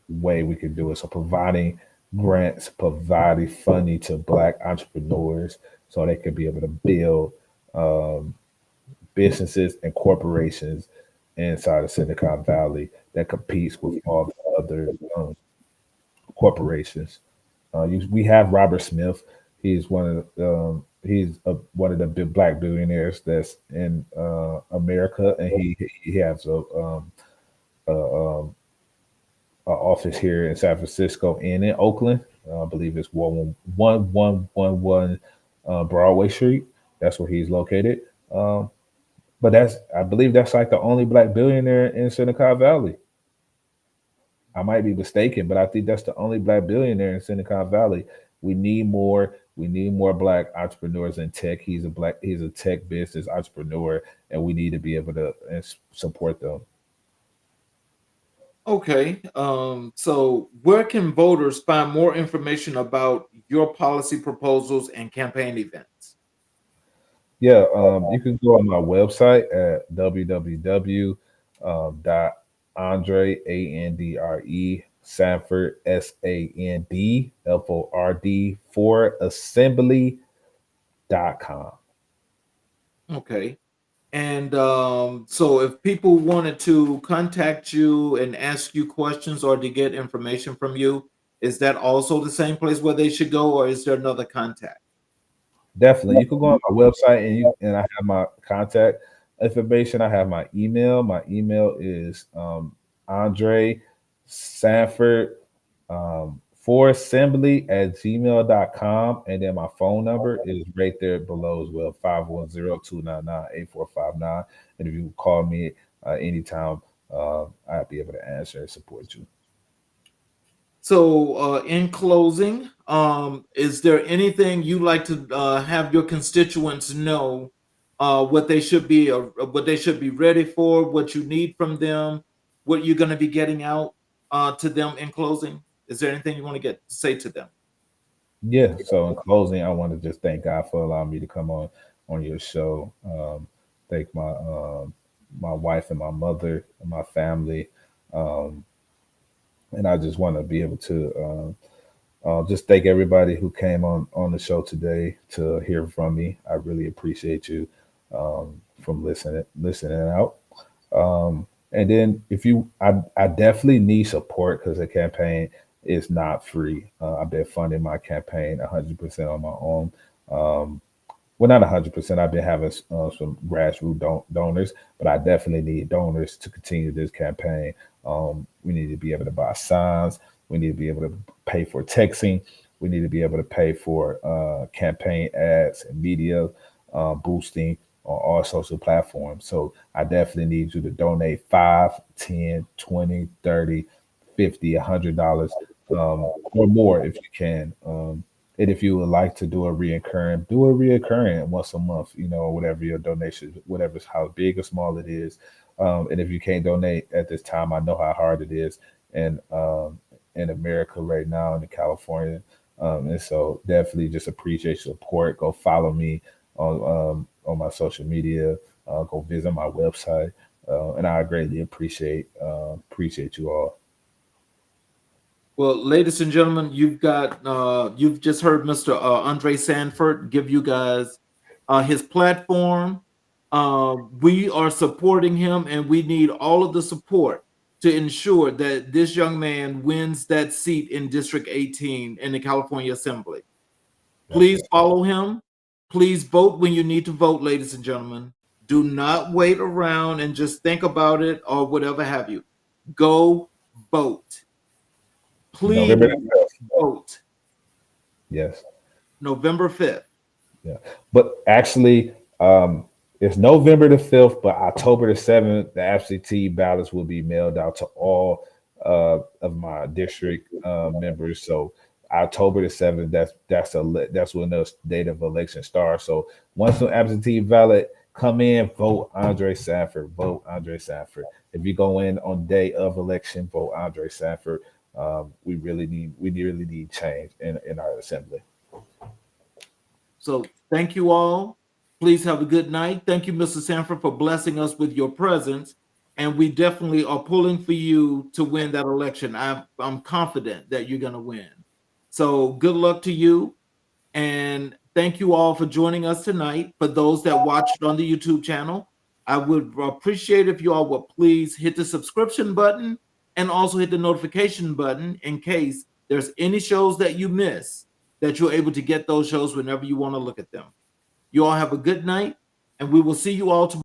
way we could do it. So providing grants, providing funding to black entrepreneurs so they could be able to build um, businesses and corporations inside of Silicon Valley that competes with all the other corporations. We have Robert Smith. He's one of the big black billionaires that's in America, and he has a, a office here in San Francisco and in Oakland. I believe it's 1111 Broadway Street. That's where he's located. But I believe that's like the only black billionaire in Silicon Valley. I might be mistaken, but I think that's the only black billionaire in Silicon Valley. We need more. We need more black entrepreneurs in tech. He's a tech business entrepreneur, and we need to be able to support them. Okay. So where can voters find more information about your policy proposals and campaign events? Yeah, you can go on my website at www. Dot Andre Andre Sanford Sandford for assembly.com. Okay. And so if people wanted to contact you and ask you questions or to get information from you, is that also the same place where they should go, or is there another contact? Definitely, you can go on my website and I have my contact information. I have my email. My email is Andre Sanford for assembly at gmail.com. And then my phone number is right there below as well, 510-299-8459. And if you call me anytime, I'll be able to answer and support you. So, in closing, is there anything you like to have your constituents know what they should be, what they should be ready for, what you need from them, what you're going to be getting out to them in closing? Is there anything you want to get say to them? Yeah. So in closing, I want to just thank God for allowing me to come on your show. Thank my wife and my mother and my family. Um, and I just want to be able to just thank everybody who came on the show today to hear from me. I really appreciate you from listening out. And then I definitely need support because the campaign is not free. I've been funding my campaign 100% on my own. Um, well, not 100%. I've been having some grassroots donors, but I definitely need donors to continue this campaign. We need to be able to buy signs. We need to be able to pay for texting. We need to be able to pay for campaign ads and media boosting on all social platforms. So I definitely need you to donate 5, 10, 20, 30, 50, $100 or more if you can. And if you would like to do a reoccurring once a month, whatever your donation, whatever how big or small it is. And if you can't donate at this time, I know how hard it is in America right now in California. And so definitely just appreciate your support. Go follow me on my social media. Go visit my website, and I greatly appreciate you all. Well, ladies and gentlemen, you've just heard Mr. Andre Sanford give you guys his platform. We are supporting him, and we need all of the support to ensure that this young man wins that seat in District 18 in the California Assembly. That's Please right. follow him. Please vote when you need to vote, ladies and gentlemen. Do not wait around and just think about it or whatever have you. Go You vote. know, Please remember that. vote. Yes. November 5th. Yeah, but actually, it's November the 5th, but October the 7th, the absentee ballots will be mailed out to all of my district members. So October the 7th, that's when the date of election starts. So once the absentee ballot come in, vote Andre Sandford. Vote Andre Sandford. If you go in on day of election, vote Andre Sandford. We really need change in our assembly. So thank you all. Please have a good night. Thank you, Mr. Sanford, for blessing us with your presence. And we definitely are pulling for you to win that election. I'm confident that you're going to win. So good luck to you. And thank you all for joining us tonight. For those that watched on the YouTube channel, I would appreciate if you all would please hit the subscription button and also hit the notification button in case there's any shows that you miss, that you're able to get those shows whenever you want to look at them. You all have a good night, and we will see you all tomorrow.